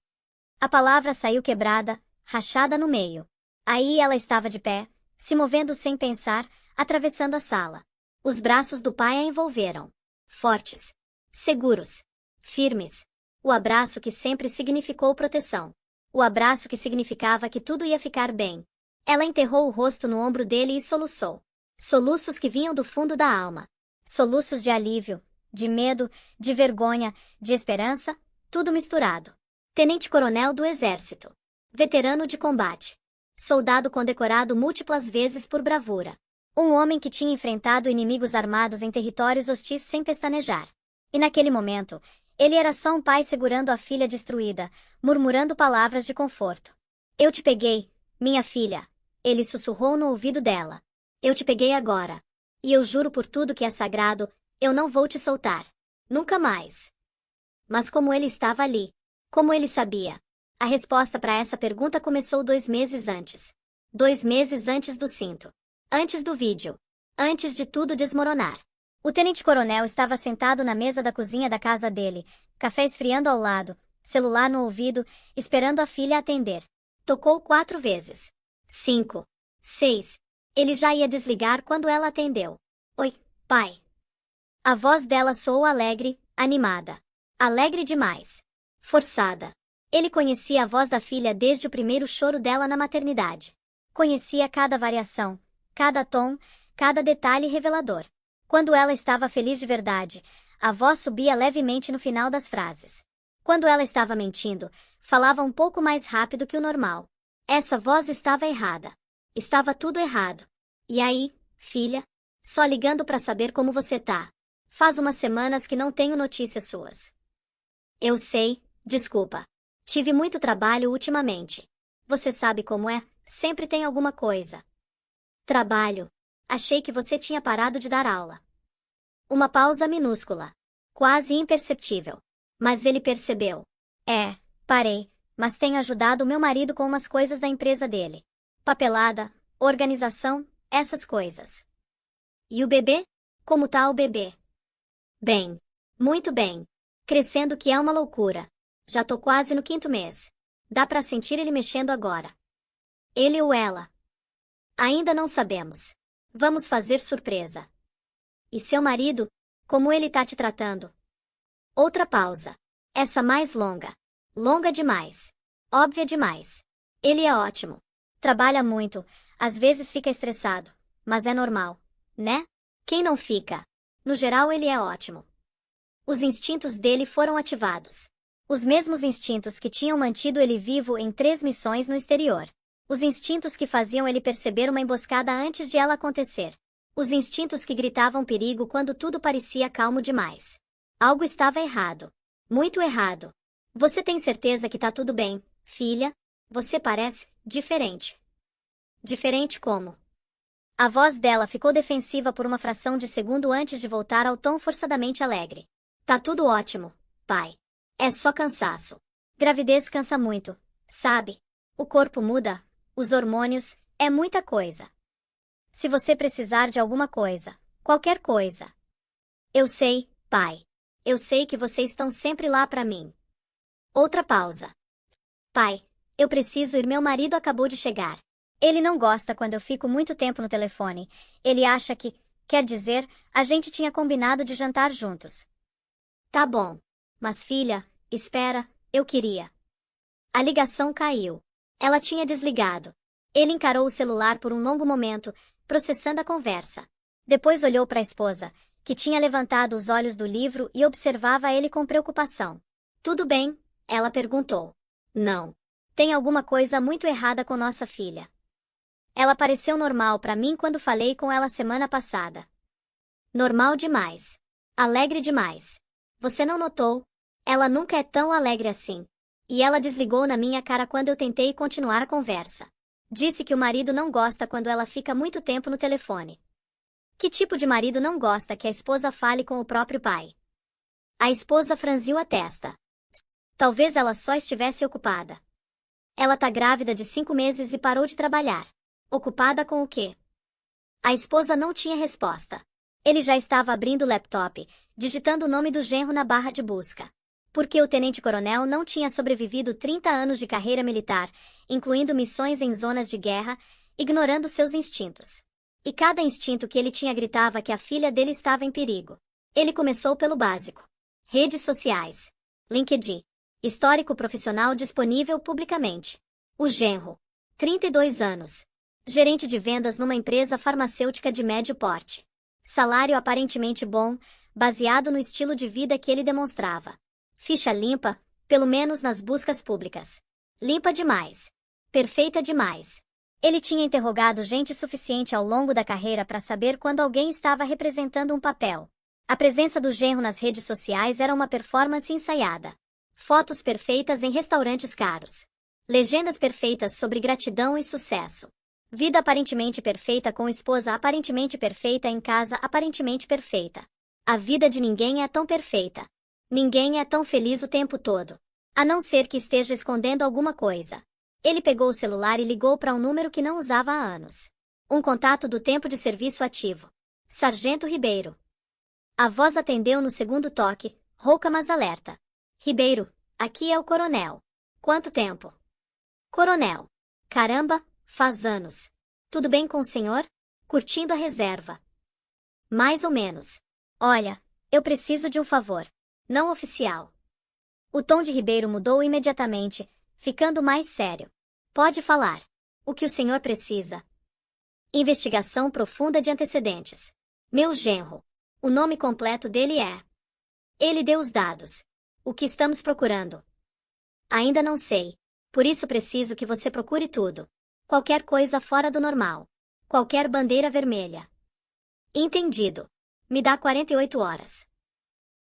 A palavra saiu quebrada, rachada no meio. Aí ela estava de pé, se movendo sem pensar, atravessando a sala. Os braços do pai a envolveram. Fortes. Seguros. Firmes. O abraço que sempre significou proteção. O abraço que significava que tudo ia ficar bem. Ela enterrou o rosto no ombro dele e soluçou. Soluços que vinham do fundo da alma. Soluços de alívio, de medo, de vergonha, de esperança, tudo misturado. Tenente-coronel do Exército. Veterano de combate. Soldado condecorado múltiplas vezes por bravura. Um homem que tinha enfrentado inimigos armados em territórios hostis sem pestanejar. E naquele momento, ele era só um pai segurando a filha destruída, murmurando palavras de conforto. Eu te peguei, minha filha. Ele sussurrou no ouvido dela. Eu te peguei agora. E eu juro por tudo que é sagrado, eu não vou te soltar. Nunca mais. Mas como ele estava ali? Como ele sabia? A resposta para essa pergunta começou 2 meses antes. 2 meses antes do cinto. Antes do vídeo. Antes de tudo desmoronar. O tenente-coronel estava sentado na mesa da cozinha da casa dele, café esfriando ao lado, celular no ouvido, esperando a filha atender. Tocou 4 vezes. 5. 6. Ele já ia desligar quando ela atendeu. Oi, pai. A voz dela soou alegre, animada. Alegre demais. Forçada. Ele conhecia a voz da filha desde o primeiro choro dela na maternidade. Conhecia cada variação, cada tom, cada detalhe revelador. Quando ela estava feliz de verdade, a voz subia levemente no final das frases. Quando ela estava mentindo, falava um pouco mais rápido que o normal. Essa voz estava errada. Estava tudo errado. E aí, filha? Só ligando para saber como você tá. Faz umas semanas que não tenho notícias suas. Eu sei, desculpa. Tive muito trabalho ultimamente. Você sabe como é, sempre tem alguma coisa. Trabalho. Achei que você tinha parado de dar aula. Uma pausa minúscula. Quase imperceptível. Mas ele percebeu. Parei, mas tenho ajudado meu marido com umas coisas da empresa dele. Papelada, organização, essas coisas. E o bebê? Como tá o bebê? Bem. Muito bem. Crescendo que é uma loucura. Já tô quase no 5º mês. Dá pra sentir ele mexendo agora. Ele ou ela? Ainda não sabemos. Vamos fazer surpresa. E seu marido? Como ele tá te tratando? Outra pausa. Essa mais longa. Longa demais. Óbvia demais. Ele é ótimo. Trabalha muito, às vezes fica estressado, mas é normal, né? Quem não fica? No geral ele é ótimo. Os instintos dele foram ativados. Os mesmos instintos que tinham mantido ele vivo em 3 missões no exterior. Os instintos que faziam ele perceber uma emboscada antes de ela acontecer. Os instintos que gritavam perigo quando tudo parecia calmo demais. Algo estava errado. Muito errado. Você tem certeza que tá tudo bem, filha? Você parece diferente. Diferente como? A voz dela ficou defensiva por uma fração de segundo antes de voltar ao tom forçadamente alegre. Tá tudo ótimo, pai. É só cansaço. Gravidez cansa muito, sabe? O corpo muda, os hormônios, é muita coisa. Se você precisar de alguma coisa, qualquer coisa. Eu sei, pai. Eu sei que vocês estão sempre lá pra mim. Outra pausa. Pai, eu preciso ir, meu marido acabou de chegar. Ele não gosta quando eu fico muito tempo no telefone. Ele acha que, quer dizer, a gente tinha combinado de jantar juntos. Tá bom. Mas filha, espera, eu queria. A ligação caiu. Ela tinha desligado. Ele encarou o celular por um longo momento, processando a conversa. Depois olhou para a esposa, que tinha levantado os olhos do livro e observava ele com preocupação. Tudo bem? Ela perguntou. Não. Tem alguma coisa muito errada com nossa filha. Ela pareceu normal para mim quando falei com ela semana passada. Normal demais. Alegre demais. Você não notou? Ela nunca é tão alegre assim. E ela desligou na minha cara quando eu tentei continuar a conversa. Disse que o marido não gosta quando ela fica muito tempo no telefone. Que tipo de marido não gosta que a esposa fale com o próprio pai? A esposa franziu a testa. Talvez ela só estivesse ocupada. Ela tá grávida de 5 meses e parou de trabalhar. Ocupada com o quê? A esposa não tinha resposta. Ele já estava abrindo o laptop, digitando o nome do genro na barra de busca. Porque o tenente-coronel não tinha sobrevivido 30 anos de carreira militar, incluindo missões em zonas de guerra, ignorando seus instintos. E cada instinto que ele tinha gritava que a filha dele estava em perigo. Ele começou pelo básico. Redes sociais. LinkedIn. Histórico profissional disponível publicamente. O genro. 32 anos. Gerente de vendas numa empresa farmacêutica de médio porte. Salário aparentemente bom, baseado no estilo de vida que ele demonstrava. Ficha limpa, pelo menos nas buscas públicas. Limpa demais. Perfeita demais. Ele tinha interrogado gente suficiente ao longo da carreira para saber quando alguém estava representando um papel. A presença do genro nas redes sociais era uma performance ensaiada. Fotos perfeitas em restaurantes caros. Legendas perfeitas sobre gratidão e sucesso. Vida aparentemente perfeita com esposa aparentemente perfeita em casa aparentemente perfeita. A vida de ninguém é tão perfeita. Ninguém é tão feliz o tempo todo. A não ser que esteja escondendo alguma coisa. Ele pegou o celular e ligou para um número que não usava há anos. Um contato do tempo de serviço ativo. Sargento Ribeiro. A voz atendeu no segundo toque, rouca mas alerta. Ribeiro, aqui é o coronel. Quanto tempo? Coronel. Caramba, faz anos. Tudo bem com o senhor? Curtindo a reserva. Mais ou menos. Olha, eu preciso de um favor. Não oficial. O tom de Ribeiro mudou imediatamente, ficando mais sério. Pode falar. O que o senhor precisa? Investigação profunda de antecedentes. Meu genro. O nome completo dele é. Ele deu os dados. O que estamos procurando? Ainda não sei. Por isso preciso que você procure tudo. Qualquer coisa fora do normal. Qualquer bandeira vermelha. Entendido. Me dá 48 horas.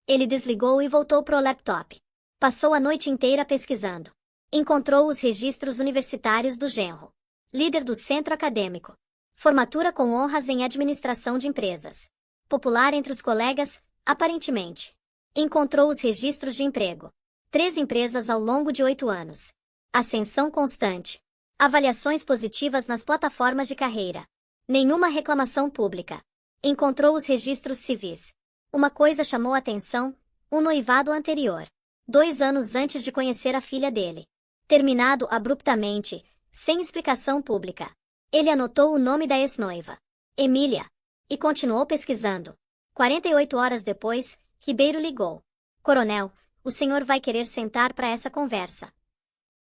Ele desligou e voltou pro laptop. Passou a noite inteira pesquisando. Encontrou os registros universitários do genro. Líder do centro acadêmico. Formatura com honras em administração de empresas. Popular entre os colegas, aparentemente. Encontrou os registros de emprego. 3 empresas ao longo de 8 anos. Ascensão constante. Avaliações positivas nas plataformas de carreira. Nenhuma reclamação pública. Encontrou os registros civis. Uma coisa chamou a atenção, um noivado anterior. 2 anos antes de conhecer a filha dele. Terminado abruptamente, sem explicação pública. Ele anotou o nome da ex-noiva, Emília, e continuou pesquisando. 48 horas depois, Ribeiro ligou. Coronel, o senhor vai querer sentar para essa conversa.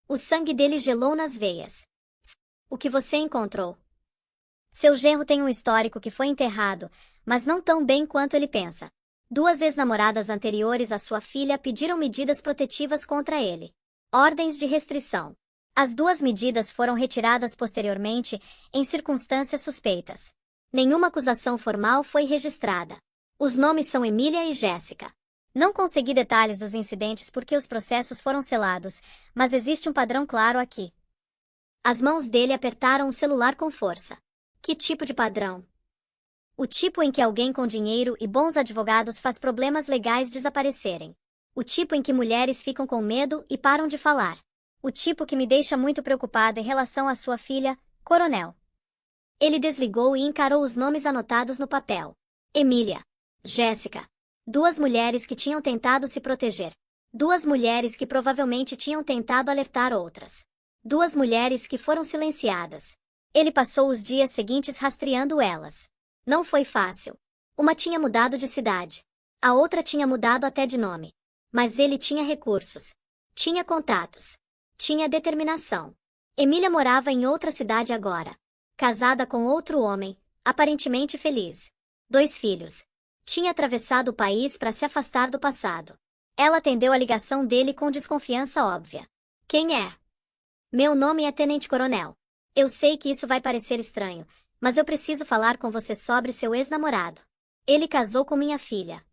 O sangue dele gelou nas veias. O que você encontrou? Seu genro tem um histórico que foi enterrado, mas não tão bem quanto ele pensa. 2 ex-namoradas anteriores à sua filha pediram medidas protetivas contra ele. Ordens de restrição. As 2 medidas foram retiradas posteriormente, em circunstâncias suspeitas. Nenhuma acusação formal foi registrada. Os nomes são Emília e Jéssica. Não consegui detalhes dos incidentes porque os processos foram selados, mas existe um padrão claro aqui. As mãos dele apertaram o celular com força. Que tipo de padrão? O tipo em que alguém com dinheiro e bons advogados faz problemas legais desaparecerem. O tipo em que mulheres ficam com medo e param de falar. O tipo que me deixa muito preocupado em relação à sua filha, Coronel. Ele desligou e encarou os nomes anotados no papel. Emília. Jéssica. 2 mulheres que tinham tentado se proteger. 2 mulheres que provavelmente tinham tentado alertar outras. 2 mulheres que foram silenciadas. Ele passou os dias seguintes rastreando elas. Não foi fácil. Uma tinha mudado de cidade. A outra tinha mudado até de nome. Mas ele tinha recursos. Tinha contatos. Tinha determinação. Emília morava em outra cidade agora. Casada com outro homem, aparentemente feliz. 2 filhos. Tinha atravessado o país para se afastar do passado. Ela atendeu a ligação dele com desconfiança óbvia. Quem é? Meu nome é Tenente Coronel. Eu sei que isso vai parecer estranho, mas eu preciso falar com você sobre seu ex-namorado. Ele casou com minha filha.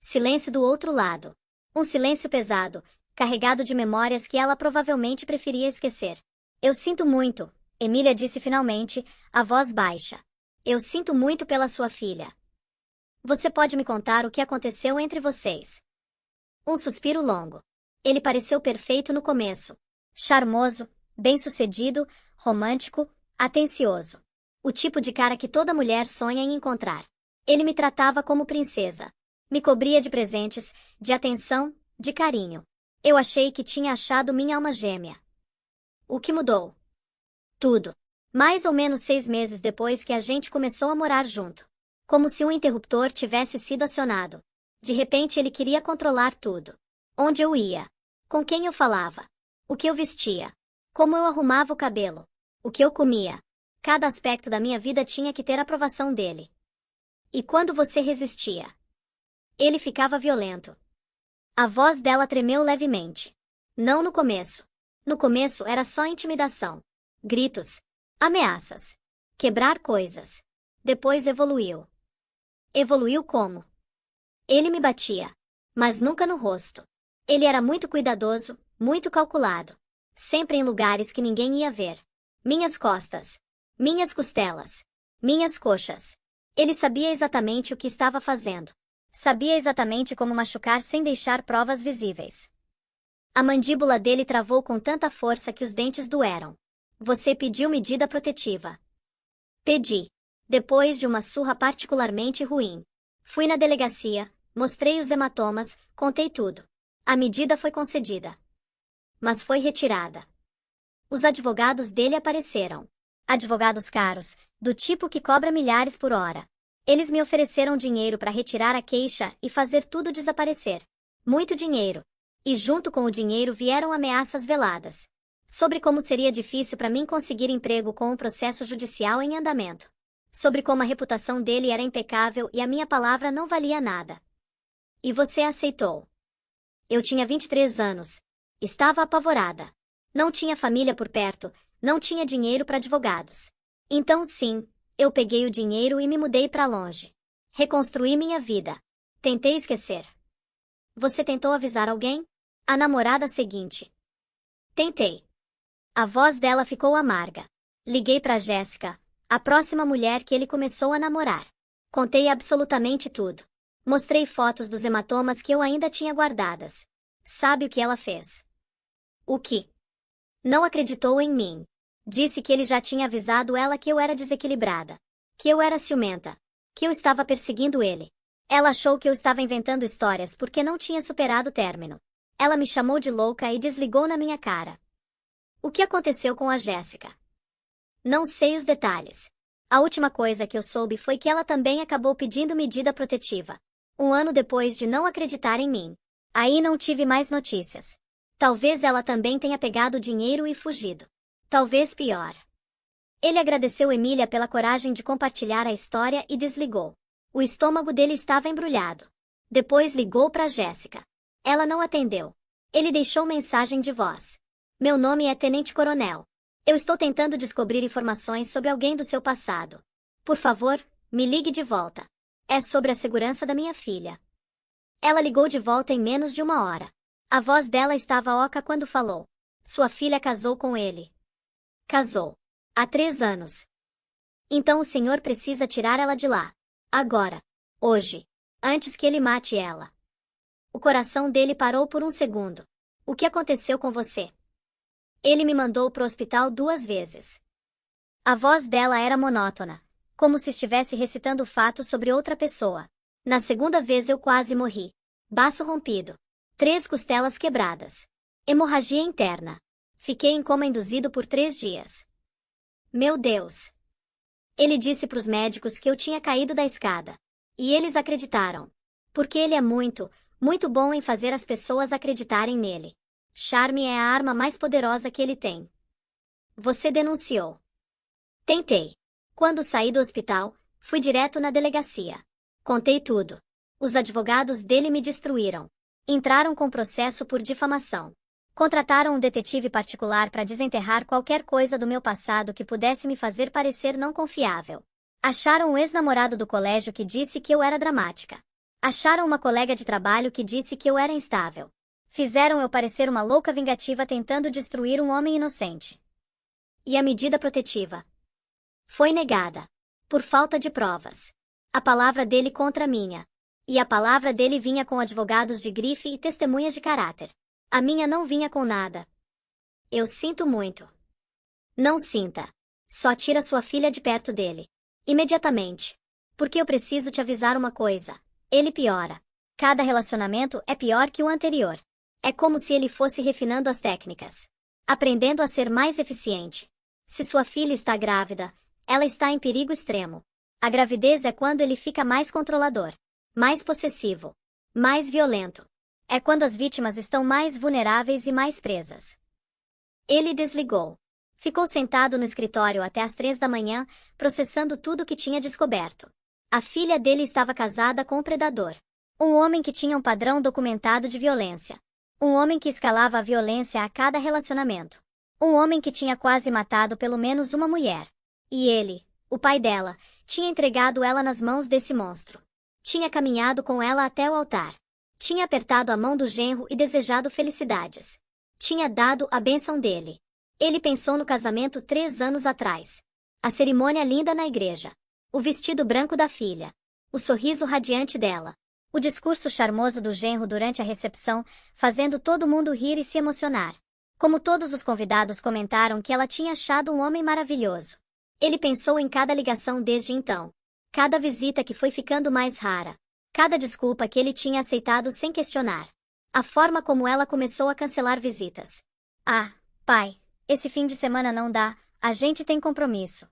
Silêncio do outro lado. Um silêncio pesado, carregado de memórias que ela provavelmente preferia esquecer. Eu sinto muito, Emília disse finalmente, a voz baixa. Eu sinto muito pela sua filha. Você pode me contar o que aconteceu entre vocês? Um suspiro longo. Ele pareceu perfeito no começo. Charmoso, bem-sucedido, romântico, atencioso. O tipo de cara que toda mulher sonha em encontrar. Ele me tratava como princesa. Me cobria de presentes, de atenção, de carinho. Eu achei que tinha achado minha alma gêmea. O que mudou? Tudo. Mais ou menos 6 meses depois que a gente começou a morar junto. Como se um interruptor tivesse sido acionado. De repente ele queria controlar tudo. Onde eu ia. Com quem eu falava. O que eu vestia. Como eu arrumava o cabelo. O que eu comia. Cada aspecto da minha vida tinha que ter aprovação dele. E quando você resistia? Ele ficava violento. A voz dela tremeu levemente. Não no começo. No começo era só intimidação. Gritos. Ameaças. Quebrar coisas. Depois evoluiu. Evoluiu como? Ele me batia. Mas nunca no rosto. Ele era muito cuidadoso, muito calculado. Sempre em lugares que ninguém ia ver. Minhas costas. Minhas costelas. Minhas coxas. Ele sabia exatamente o que estava fazendo. Sabia exatamente como machucar sem deixar provas visíveis. A mandíbula dele travou com tanta força que os dentes doeram. Você pediu medida protetiva. Pedi. Depois de uma surra particularmente ruim. Fui na delegacia, mostrei os hematomas, contei tudo. A medida foi concedida. Mas foi retirada. Os advogados dele apareceram. Advogados caros, do tipo que cobra milhares por hora. Eles me ofereceram dinheiro para retirar a queixa e fazer tudo desaparecer. Muito dinheiro. E junto com o dinheiro vieram ameaças veladas. Sobre como seria difícil para mim conseguir emprego com o processo judicial em andamento. Sobre como a reputação dele era impecável e a minha palavra não valia nada. E você aceitou. Eu tinha 23 anos. Estava apavorada. Não tinha família por perto, não tinha dinheiro para advogados. Então sim, eu peguei o dinheiro e me mudei para longe. Reconstruí minha vida. Tentei esquecer. Você tentou avisar alguém? A namorada seguinte. Tentei. A voz dela ficou amarga. Liguei para Jéssica, a próxima mulher que ele começou a namorar. Contei absolutamente tudo. Mostrei fotos dos hematomas que eu ainda tinha guardadas. Sabe o que ela fez? O que? Não acreditou em mim. Disse que ele já tinha avisado ela que eu era desequilibrada. Que eu era ciumenta. Que eu estava perseguindo ele. Ela achou que eu estava inventando histórias porque não tinha superado o término. Ela me chamou de louca e desligou na minha cara. O que aconteceu com a Jéssica? Não sei os detalhes. A última coisa que eu soube foi que ela também acabou pedindo medida protetiva. 1 ano depois de não acreditar em mim. Aí não tive mais notícias. Talvez ela também tenha pegado dinheiro e fugido. Talvez pior. Ele agradeceu Emília pela coragem de compartilhar a história e desligou. O estômago dele estava embrulhado. Depois ligou para Jéssica. Ela não atendeu. Ele deixou mensagem de voz. Meu nome é Tenente Coronel. Eu estou tentando descobrir informações sobre alguém do seu passado. Por favor, me ligue de volta. É sobre a segurança da minha filha. Ela ligou de volta em menos de 1 hora. A voz dela estava oca quando falou. Sua filha casou com ele. Casou. Há 3 anos. Então o senhor precisa tirar ela de lá. Agora. Hoje. Antes que ele mate ela. O coração dele parou por um segundo. O que aconteceu com você? Ele me mandou pro hospital 2 vezes. A voz dela era monótona, como se estivesse recitando fatos sobre outra pessoa. Na segunda vez eu quase morri. Baço rompido. 3 costelas quebradas. Hemorragia interna. Fiquei em coma induzido por 3 dias. Meu Deus! Ele disse pros médicos que eu tinha caído da escada. E eles acreditaram. Porque ele é muito, muito bom em fazer as pessoas acreditarem nele. Charme é a arma mais poderosa que ele tem. Você denunciou. Tentei. Quando saí do hospital, fui direto na delegacia. Contei tudo. Os advogados dele me destruíram. Entraram com processo por difamação. Contrataram um detetive particular para desenterrar qualquer coisa do meu passado que pudesse me fazer parecer não confiável. Acharam um ex-namorado do colégio que disse que eu era dramática. Acharam uma colega de trabalho que disse que eu era instável. Fizeram eu parecer uma louca vingativa tentando destruir um homem inocente. E a medida protetiva? Foi negada. Por falta de provas. A palavra dele contra a minha. E a palavra dele vinha com advogados de grife e testemunhas de caráter. A minha não vinha com nada. Eu sinto muito. Não sinta. Só tira sua filha de perto dele. Imediatamente. Porque eu preciso te avisar uma coisa. Ele piora. Cada relacionamento é pior que o anterior. É como se ele fosse refinando as técnicas. Aprendendo a ser mais eficiente. Se sua filha está grávida, ela está em perigo extremo. A gravidez é quando ele fica mais controlador. Mais possessivo. Mais violento. É quando as vítimas estão mais vulneráveis e mais presas. Ele desligou. Ficou sentado no escritório até às 3 da manhã, processando tudo que tinha descoberto. A filha dele estava casada com um predador. Um homem que tinha um padrão documentado de violência. Um homem que escalava a violência a cada relacionamento. Um homem que tinha quase matado pelo menos uma mulher. E ele, o pai dela, tinha entregado ela nas mãos desse monstro. Tinha caminhado com ela até o altar. Tinha apertado a mão do genro e desejado felicidades. Tinha dado a bênção dele. Ele pensou no casamento 3 anos atrás. A cerimônia linda na igreja. O vestido branco da filha. O sorriso radiante dela. O discurso charmoso do genro durante a recepção, fazendo todo mundo rir e se emocionar. Como todos os convidados comentaram que ela tinha achado um homem maravilhoso. Ele pensou em cada ligação desde então. Cada visita que foi ficando mais rara. Cada desculpa que ele tinha aceitado sem questionar. A forma como ela começou a cancelar visitas. Ah, pai, esse fim de semana não dá, a gente tem compromisso.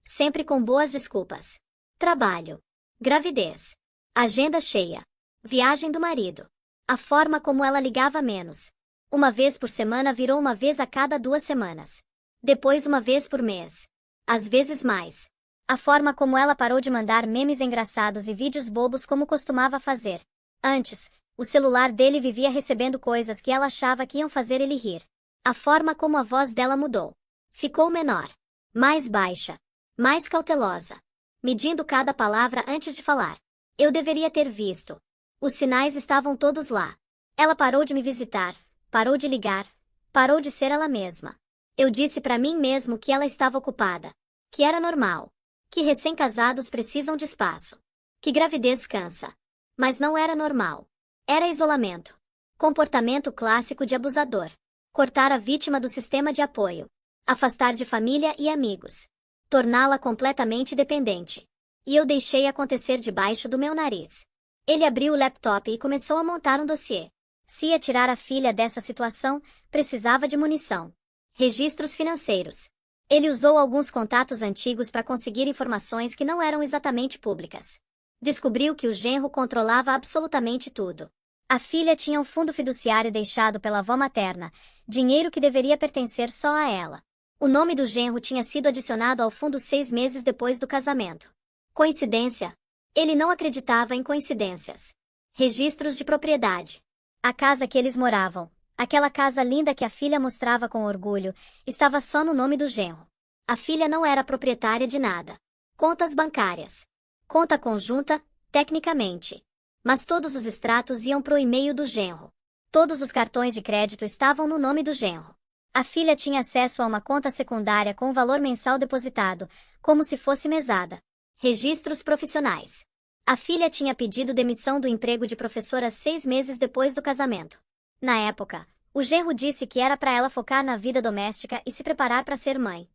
Sempre com boas desculpas. Trabalho. Gravidez. Agenda cheia. Viagem do marido. A forma como ela ligava menos. Uma vez por semana virou uma vez a cada 2 semanas. Depois uma vez por mês. Às vezes mais. A forma como ela parou de mandar memes engraçados e vídeos bobos como costumava fazer. Antes, o celular dele vivia recebendo coisas que ela achava que iam fazer ele rir. A forma como a voz dela mudou. Ficou menor. Mais baixa. Mais cautelosa. Medindo cada palavra antes de falar. Eu deveria ter visto. Os sinais estavam todos lá. Ela parou de me visitar. Parou de ligar. Parou de ser ela mesma. Eu disse para mim mesmo que ela estava ocupada. Que era normal. Que recém-casados precisam de espaço. Que gravidez cansa. Mas não era normal. Era isolamento. Comportamento clássico de abusador. Cortar a vítima do sistema de apoio. Afastar de família e amigos. Torná-la completamente dependente. E eu deixei acontecer debaixo do meu nariz. Ele abriu o laptop e começou a montar um dossiê. Se ia tirar a filha dessa situação, precisava de munição. Registros financeiros. Ele usou alguns contatos antigos para conseguir informações que não eram exatamente públicas. Descobriu que o genro controlava absolutamente tudo. A filha tinha um fundo fiduciário deixado pela avó materna, dinheiro que deveria pertencer só a ela. O nome do genro tinha sido adicionado ao fundo 6 meses depois do casamento. Coincidência? Ele não acreditava em coincidências. Registros de propriedade. A casa que eles moravam, aquela casa linda que a filha mostrava com orgulho, estava só no nome do genro. A filha não era proprietária de nada. Contas bancárias. Conta conjunta, tecnicamente. Mas todos os extratos iam pro e-mail do genro. Todos os cartões de crédito estavam no nome do genro. A filha tinha acesso a uma conta secundária com o valor mensal depositado, como se fosse mesada. Registros profissionais. A filha tinha pedido demissão do emprego de professora 6 meses depois do casamento. Na época, o genro disse que era para ela focar na vida doméstica e se preparar para ser mãe.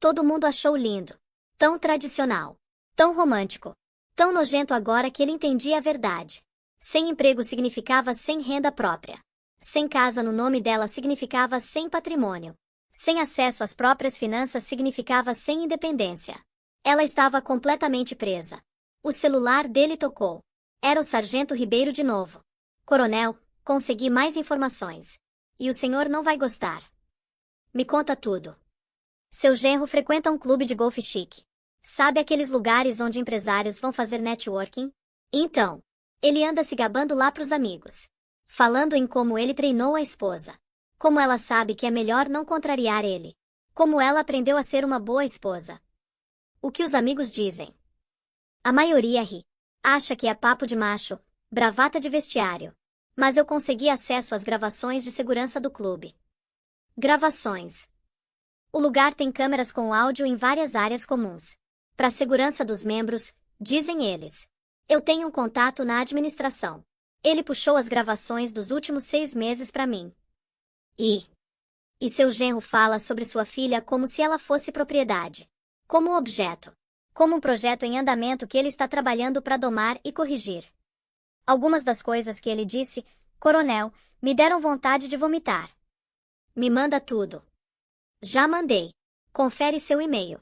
Todo mundo achou lindo. Tão tradicional. Tão romântico. Tão nojento agora que ele entendia a verdade. Sem emprego significava sem renda própria. Sem casa no nome dela significava sem patrimônio. Sem acesso às próprias finanças significava sem independência. Ela estava completamente presa. O celular dele tocou. Era o Sargento Ribeiro de novo. Coronel, consegui mais informações. E o senhor não vai gostar. Me conta tudo. Seu genro frequenta um clube de golfe chique. Sabe aqueles lugares onde empresários vão fazer networking? Então, ele anda se gabando lá pros amigos. Falando em como ele treinou a esposa. Como ela sabe que é melhor não contrariar ele. Como ela aprendeu a ser uma boa esposa. O que os amigos dizem? A maioria ri. Acha que é papo de macho, bravata de vestiário. Mas eu consegui acesso às gravações de segurança do clube. Gravações. O lugar tem câmeras com áudio em várias áreas comuns. Para a segurança dos membros, dizem eles. Eu tenho um contato na administração. Ele puxou as gravações dos últimos 6 meses para mim. E seu genro fala sobre sua filha como se ela fosse propriedade. Como objeto. Como um projeto em andamento que ele está trabalhando para domar e corrigir. Algumas das coisas que ele disse, coronel, me deram vontade de vomitar. Me manda tudo. Já mandei. Confere seu e-mail.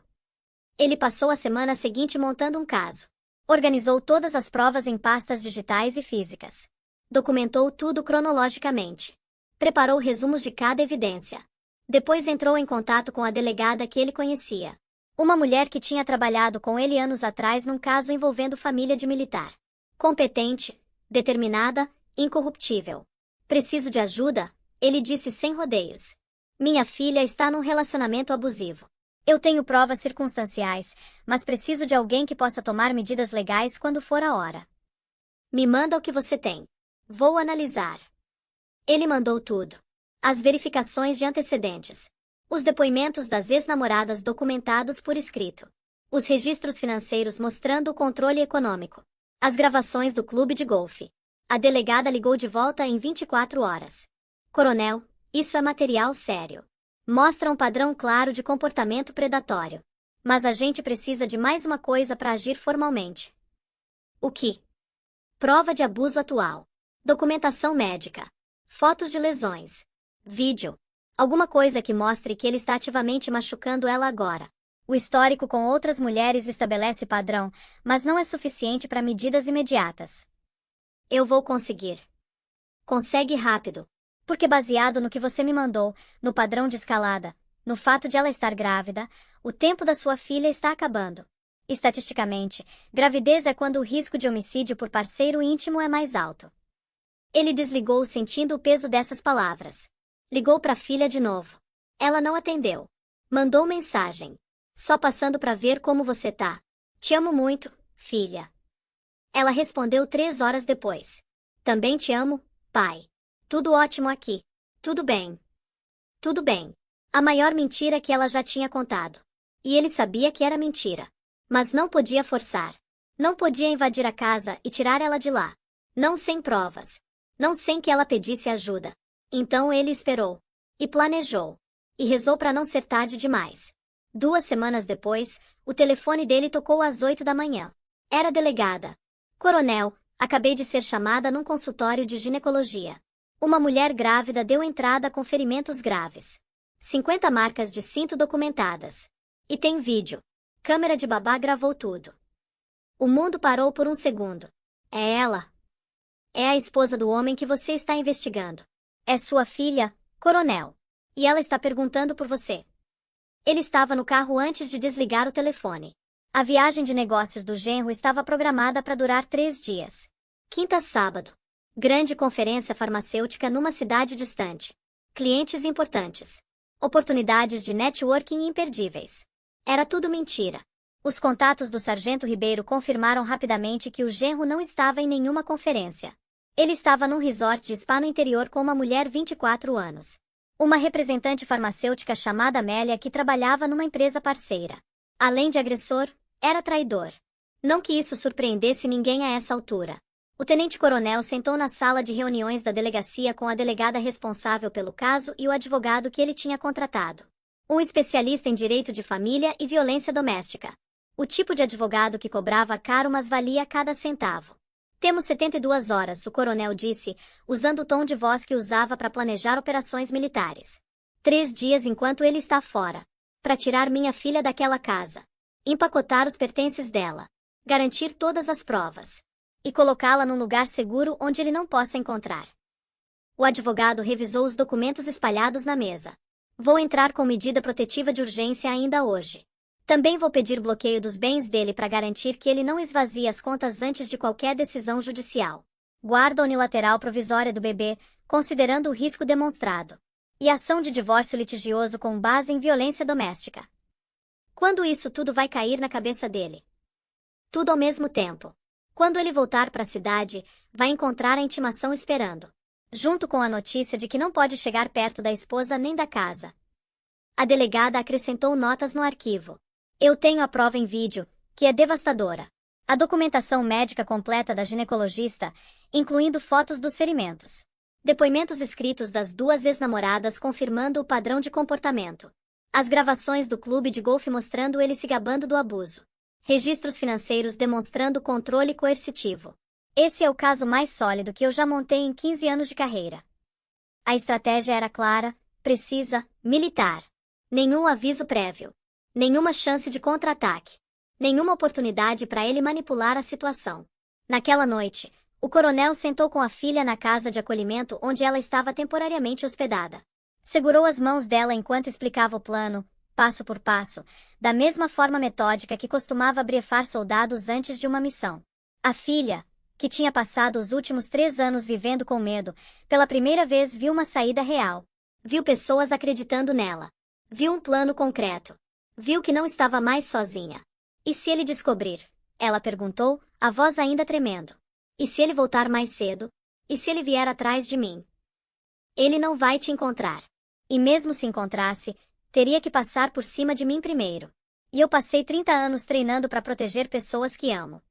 Ele passou a semana seguinte montando um caso. Organizou todas as provas em pastas digitais e físicas. Documentou tudo cronologicamente. Preparou resumos de cada evidência. Depois entrou em contato com a delegada que ele conhecia. Uma mulher que tinha trabalhado com ele anos atrás num caso envolvendo família de militar. Competente, determinada, incorruptível. Preciso de ajuda, ele disse sem rodeios. Minha filha está num relacionamento abusivo. Eu tenho provas circunstanciais, mas preciso de alguém que possa tomar medidas legais quando for a hora. Me manda o que você tem. Vou analisar. Ele mandou tudo. As verificações de antecedentes. Os depoimentos das ex-namoradas documentados por escrito. Os registros financeiros mostrando o controle econômico. As gravações do clube de golfe. A delegada ligou de volta em 24 horas. Coronel, isso é material sério. Mostra um padrão claro de comportamento predatório. Mas a gente precisa de mais uma coisa para agir formalmente. O que? Prova de abuso atual. Documentação médica. Fotos de lesões. Vídeo. Alguma coisa que mostre que ele está ativamente machucando ela agora. O histórico com outras mulheres estabelece padrão, mas não é suficiente para medidas imediatas. Eu vou conseguir. Consegue rápido. Porque baseado no que você me mandou, no padrão de escalada, no fato de ela estar grávida, o tempo da sua filha está acabando. Estatisticamente, gravidez é quando o risco de homicídio por parceiro íntimo é mais alto. Ele desligou sentindo o peso dessas palavras. Ligou para a filha de novo. Ela não atendeu. Mandou mensagem. Só passando para ver como você tá. Te amo muito, filha. Ela respondeu 3 horas depois. Também te amo, pai. Tudo ótimo aqui. Tudo bem. Tudo bem. A maior mentira que ela já tinha contado. E ele sabia que era mentira. Mas não podia forçar. Não podia invadir a casa e tirar ela de lá. Não sem provas. Não sem que ela pedisse ajuda. Então ele esperou. E planejou. E rezou para não ser tarde demais. 2 semanas depois, o telefone dele tocou às 8 da manhã. Era a delegada. Coronel, acabei de ser chamada num consultório de ginecologia. Uma mulher grávida deu entrada com ferimentos graves. 50 marcas de cinto documentadas. E tem vídeo. Câmera de babá gravou tudo. O mundo parou por um segundo. É ela. É a esposa do homem que você está investigando. É sua filha, coronel. E ela está perguntando por você. Ele estava no carro antes de desligar o telefone. A viagem de negócios do genro estava programada para durar 3 dias. Quinta, sábado. Grande conferência farmacêutica numa cidade distante. Clientes importantes. Oportunidades de networking imperdíveis. Era tudo mentira. Os contatos do sargento Ribeiro confirmaram rapidamente que o genro não estava em nenhuma conferência. Ele estava num resort de spa no interior com uma mulher 24 anos. Uma representante farmacêutica chamada Amélia que trabalhava numa empresa parceira. Além de agressor, era traidor. Não que isso surpreendesse ninguém a essa altura. O tenente-coronel sentou na sala de reuniões da delegacia com a delegada responsável pelo caso e o advogado que ele tinha contratado. Um especialista em direito de família e violência doméstica. O tipo de advogado que cobrava caro, mas valia cada centavo. Temos 72 horas, o coronel disse, usando o tom de voz que usava para planejar operações militares. 3 dias enquanto ele está fora. Para tirar minha filha daquela casa. Empacotar os pertences dela. Garantir todas as provas. E colocá-la num lugar seguro onde ele não possa encontrar. O advogado revisou os documentos espalhados na mesa. Vou entrar com medida protetiva de urgência ainda hoje. Também vou pedir bloqueio dos bens dele para garantir que ele não esvazie as contas antes de qualquer decisão judicial. Guarda unilateral provisória do bebê, considerando o risco demonstrado. E ação de divórcio litigioso com base em violência doméstica. Quando isso tudo vai cair na cabeça dele? Tudo ao mesmo tempo. Quando ele voltar para a cidade, vai encontrar a intimação esperando. Junto com a notícia de que não pode chegar perto da esposa nem da casa. A delegada acrescentou notas no arquivo. Eu tenho a prova em vídeo, que é devastadora. A documentação médica completa da ginecologista, incluindo fotos dos ferimentos. Depoimentos escritos das 2 ex-namoradas confirmando o padrão de comportamento. As gravações do clube de golfe mostrando ele se gabando do abuso. Registros financeiros demonstrando controle coercitivo. Esse é o caso mais sólido que eu já montei em 15 anos de carreira. A estratégia era clara, precisa, militar. Nenhum aviso prévio. Nenhuma chance de contra-ataque. Nenhuma oportunidade para ele manipular a situação. Naquela noite, o coronel sentou com a filha na casa de acolhimento onde ela estava temporariamente hospedada. Segurou as mãos dela enquanto explicava o plano, passo por passo, da mesma forma metódica que costumava briefar soldados antes de uma missão. A filha, que tinha passado os últimos 3 anos vivendo com medo, pela primeira vez viu uma saída real. Viu pessoas acreditando nela. Viu um plano concreto. Viu que não estava mais sozinha. E se ele descobrir? Ela perguntou, a voz ainda tremendo. E se ele voltar mais cedo? E se ele vier atrás de mim? Ele não vai te encontrar. E mesmo se encontrasse, teria que passar por cima de mim primeiro. E eu passei 30 anos treinando para proteger pessoas que amo.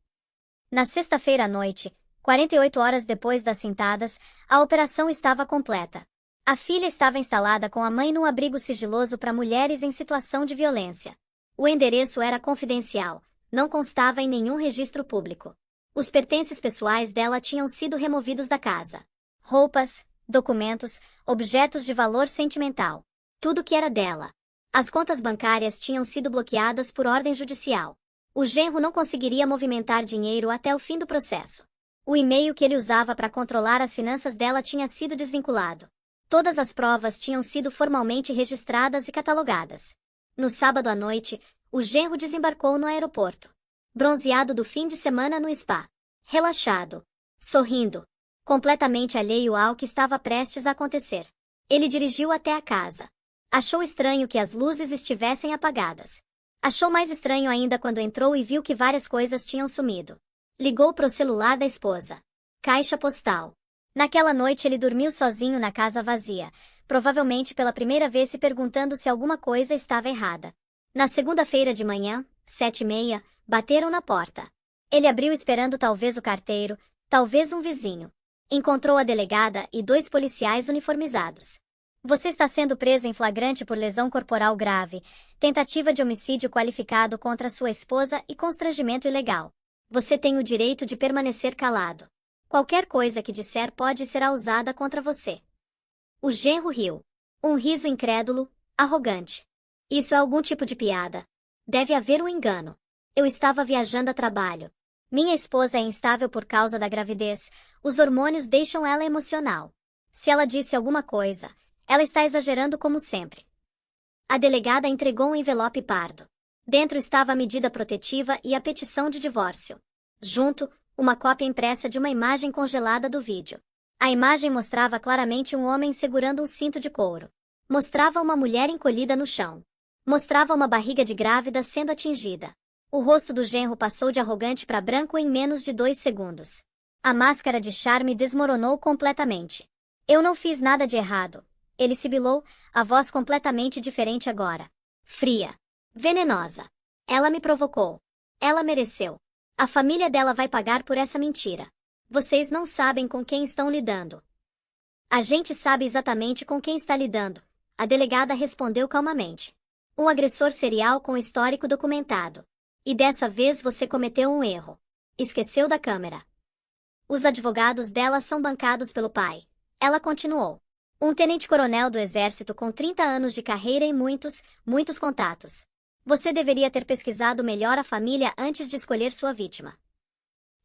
Na sexta-feira à noite, 48 horas depois das cintadas, a operação estava completa. A filha estava instalada com a mãe num abrigo sigiloso para mulheres em situação de violência. O endereço era confidencial, não constava em nenhum registro público. Os pertences pessoais dela tinham sido removidos da casa. Roupas, documentos, objetos de valor sentimental. Tudo que era dela. As contas bancárias tinham sido bloqueadas por ordem judicial. O genro não conseguiria movimentar dinheiro até o fim do processo. O e-mail que ele usava para controlar as finanças dela tinha sido desvinculado. Todas as provas tinham sido formalmente registradas e catalogadas. No sábado à noite, o genro desembarcou no aeroporto. Bronzeado do fim de semana no spa. Relaxado. Sorrindo. Completamente alheio ao que estava prestes a acontecer. Ele dirigiu até a casa. Achou estranho que as luzes estivessem apagadas. Achou mais estranho ainda quando entrou e viu que várias coisas tinham sumido. Ligou pro celular da esposa. Caixa postal. Naquela noite ele dormiu sozinho na casa vazia, provavelmente pela primeira vez se perguntando se alguma coisa estava errada. Na segunda-feira de manhã, 7h30, bateram na porta. Ele abriu esperando talvez o carteiro, talvez um vizinho. Encontrou a delegada e 2 policiais uniformizados. Você está sendo preso em flagrante por lesão corporal grave, tentativa de homicídio qualificado contra sua esposa e constrangimento ilegal. Você tem o direito de permanecer calado. Qualquer coisa que disser pode ser usada contra você. O genro riu. Um riso incrédulo, arrogante. Isso é algum tipo de piada. Deve haver um engano. Eu estava viajando a trabalho. Minha esposa é instável por causa da gravidez, os hormônios deixam ela emocional. Se ela disse alguma coisa, ela está exagerando como sempre. A delegada entregou um envelope pardo. Dentro estava a medida protetiva e a petição de divórcio. Junto, uma cópia impressa de uma imagem congelada do vídeo. A imagem mostrava claramente um homem segurando um cinto de couro. Mostrava uma mulher encolhida no chão. Mostrava uma barriga de grávida sendo atingida. O rosto do genro passou de arrogante para branco em menos de 2 segundos. A máscara de charme desmoronou completamente. Eu não fiz nada de errado. Ele sibilou, a voz completamente diferente agora. Fria. Venenosa. Ela me provocou. Ela mereceu. A família dela vai pagar por essa mentira. Vocês não sabem com quem estão lidando. A gente sabe exatamente com quem está lidando, a delegada respondeu calmamente. Um agressor serial com histórico documentado. E dessa vez você cometeu um erro. Esqueceu da câmera. Os advogados dela são bancados pelo pai. Ela continuou. Um tenente-coronel do exército com 30 anos de carreira e muitos contatos. Você deveria ter pesquisado melhor a família antes de escolher sua vítima.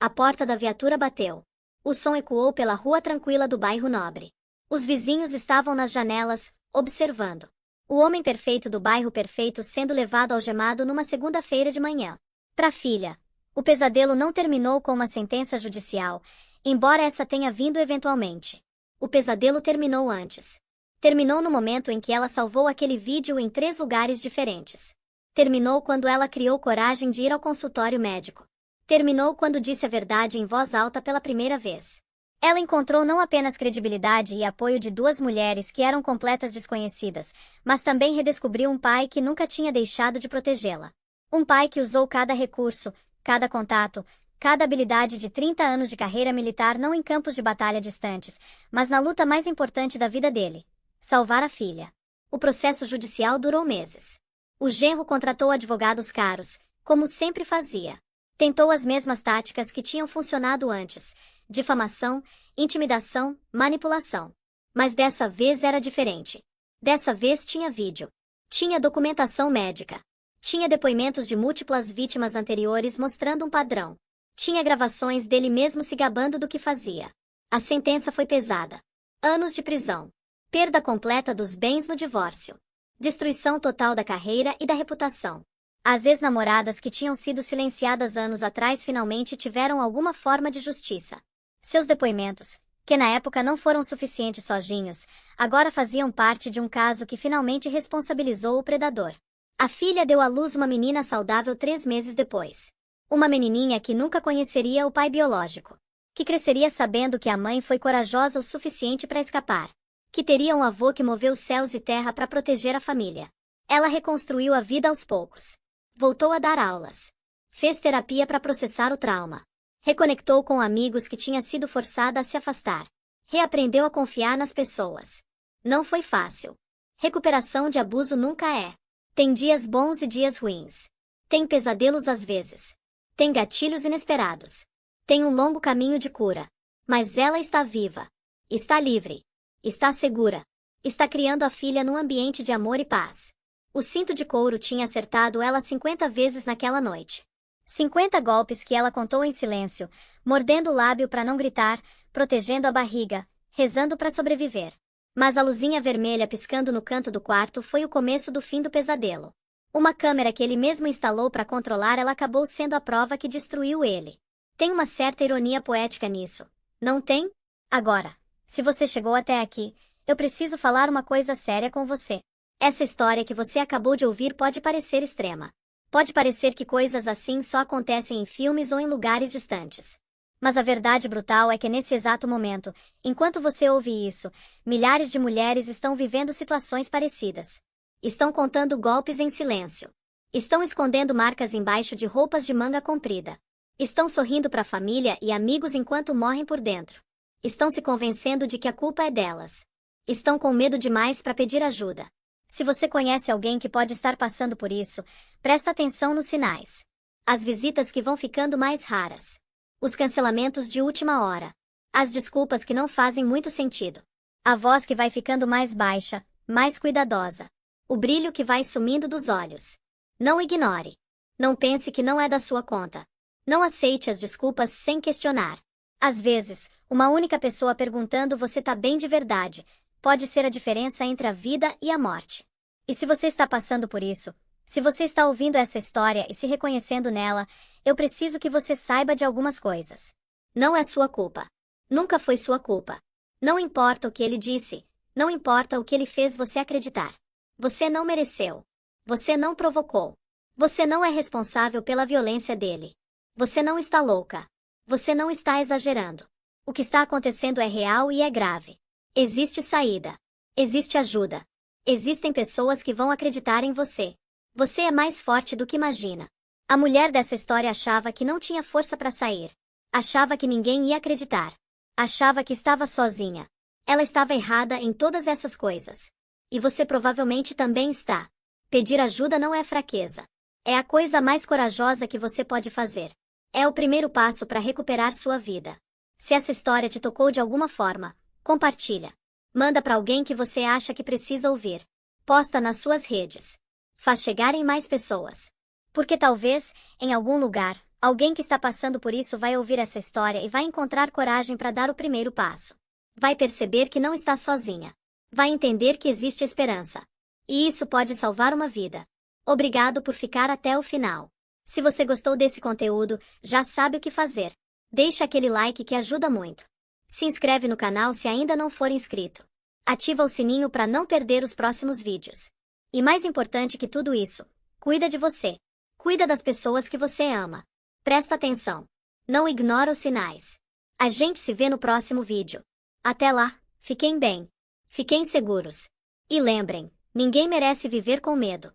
A porta da viatura bateu. O som ecoou pela rua tranquila do bairro Nobre. Os vizinhos estavam nas janelas, observando. O homem perfeito do bairro perfeito sendo levado algemado numa segunda-feira de manhã. Pra filha. O pesadelo não terminou com uma sentença judicial, embora essa tenha vindo eventualmente. O pesadelo terminou antes. Terminou no momento em que ela salvou aquele vídeo em 3 lugares diferentes. Terminou quando ela criou coragem de ir ao consultório médico. Terminou quando disse a verdade em voz alta pela primeira vez. Ela encontrou não apenas credibilidade e apoio de 2 mulheres que eram completas desconhecidas, mas também redescobriu um pai que nunca tinha deixado de protegê-la. Um pai que usou cada recurso, cada contato, cada habilidade de 30 anos de carreira militar não em campos de batalha distantes, mas na luta mais importante da vida dele: salvar a filha. O processo judicial durou meses. O genro contratou advogados caros, como sempre fazia. Tentou as mesmas táticas que tinham funcionado antes: difamação, intimidação, manipulação. Mas dessa vez era diferente. Dessa vez tinha vídeo. Tinha documentação médica. Tinha depoimentos de múltiplas vítimas anteriores mostrando um padrão. Tinha gravações dele mesmo se gabando do que fazia. A sentença foi pesada. Anos de prisão. Perda completa dos bens no divórcio. Destruição total da carreira e da reputação. As ex-namoradas que tinham sido silenciadas anos atrás finalmente tiveram alguma forma de justiça. Seus depoimentos, que na época não foram suficientes sozinhos, agora faziam parte de um caso que finalmente responsabilizou o predador. A filha deu à luz uma menina saudável 3 meses depois. Uma menininha que nunca conheceria o pai biológico. Que cresceria sabendo que a mãe foi corajosa o suficiente para escapar. Que teria um avô que moveu céus e terra para proteger a família. Ela reconstruiu a vida aos poucos. Voltou a dar aulas. Fez terapia para processar o trauma. Reconectou com amigos que tinha sido forçada a se afastar. Reaprendeu a confiar nas pessoas. Não foi fácil. Recuperação de abuso nunca é. Tem dias bons e dias ruins. Tem pesadelos às vezes. Tem gatilhos inesperados. Tem um longo caminho de cura. Mas ela está viva. Está livre. Está segura. Está criando a filha num ambiente de amor e paz. O cinto de couro tinha acertado ela 50 vezes naquela noite. 50 golpes que ela contou em silêncio, mordendo o lábio para não gritar, protegendo a barriga, rezando para sobreviver. Mas a luzinha vermelha piscando no canto do quarto foi o começo do fim do pesadelo. Uma câmera que ele mesmo instalou para controlar ela acabou sendo a prova que destruiu ele. Tem uma certa ironia poética nisso, não tem? Agora, se você chegou até aqui, eu preciso falar uma coisa séria com você. Essa história que você acabou de ouvir pode parecer extrema. Pode parecer que coisas assim só acontecem em filmes ou em lugares distantes. Mas a verdade brutal é que nesse exato momento, enquanto você ouve isso, milhares de mulheres estão vivendo situações parecidas. Estão contando golpes em silêncio. Estão escondendo marcas embaixo de roupas de manga comprida. Estão sorrindo para a família e amigos enquanto morrem por dentro. Estão se convencendo de que a culpa é delas. Estão com medo demais para pedir ajuda. Se você conhece alguém que pode estar passando por isso, presta atenção nos sinais. As visitas que vão ficando mais raras. Os cancelamentos de última hora. As desculpas que não fazem muito sentido. A voz que vai ficando mais baixa, mais cuidadosa. O brilho que vai sumindo dos olhos. Não ignore. Não pense que não é da sua conta. Não aceite as desculpas sem questionar. Às vezes, uma única pessoa perguntando você tá bem de verdade, pode ser a diferença entre a vida e a morte. E se você está passando por isso, se você está ouvindo essa história e se reconhecendo nela, eu preciso que você saiba de algumas coisas. Não é sua culpa. Nunca foi sua culpa. Não importa o que ele disse, não importa o que ele fez você acreditar. Você não mereceu. Você não provocou. Você não é responsável pela violência dele. Você não está louca. Você não está exagerando. O que está acontecendo é real e é grave. Existe saída. Existe ajuda. Existem pessoas que vão acreditar em você. Você é mais forte do que imagina. A mulher dessa história achava que não tinha força para sair. Achava que ninguém ia acreditar. Achava que estava sozinha. Ela estava errada em todas essas coisas. E você provavelmente também está. Pedir ajuda não é fraqueza. É a coisa mais corajosa que você pode fazer. É o primeiro passo para recuperar sua vida. Se essa história te tocou de alguma forma, compartilha. Manda para alguém que você acha que precisa ouvir. Posta nas suas redes. Faz chegar em mais pessoas. Porque talvez, em algum lugar, alguém que está passando por isso vai ouvir essa história e vai encontrar coragem para dar o primeiro passo. Vai perceber que não está sozinha. Vai entender que existe esperança. E isso pode salvar uma vida. Obrigado por ficar até o final. Se você gostou desse conteúdo, já sabe o que fazer. Deixa aquele like que ajuda muito. Se inscreve no canal se ainda não for inscrito. Ativa o sininho para não perder os próximos vídeos. E mais importante que tudo isso, cuida de você. Cuida das pessoas que você ama. Presta atenção. Não ignora os sinais. A gente se vê no próximo vídeo. Até lá, fiquem bem. Fiquem seguros. E lembrem, ninguém merece viver com medo.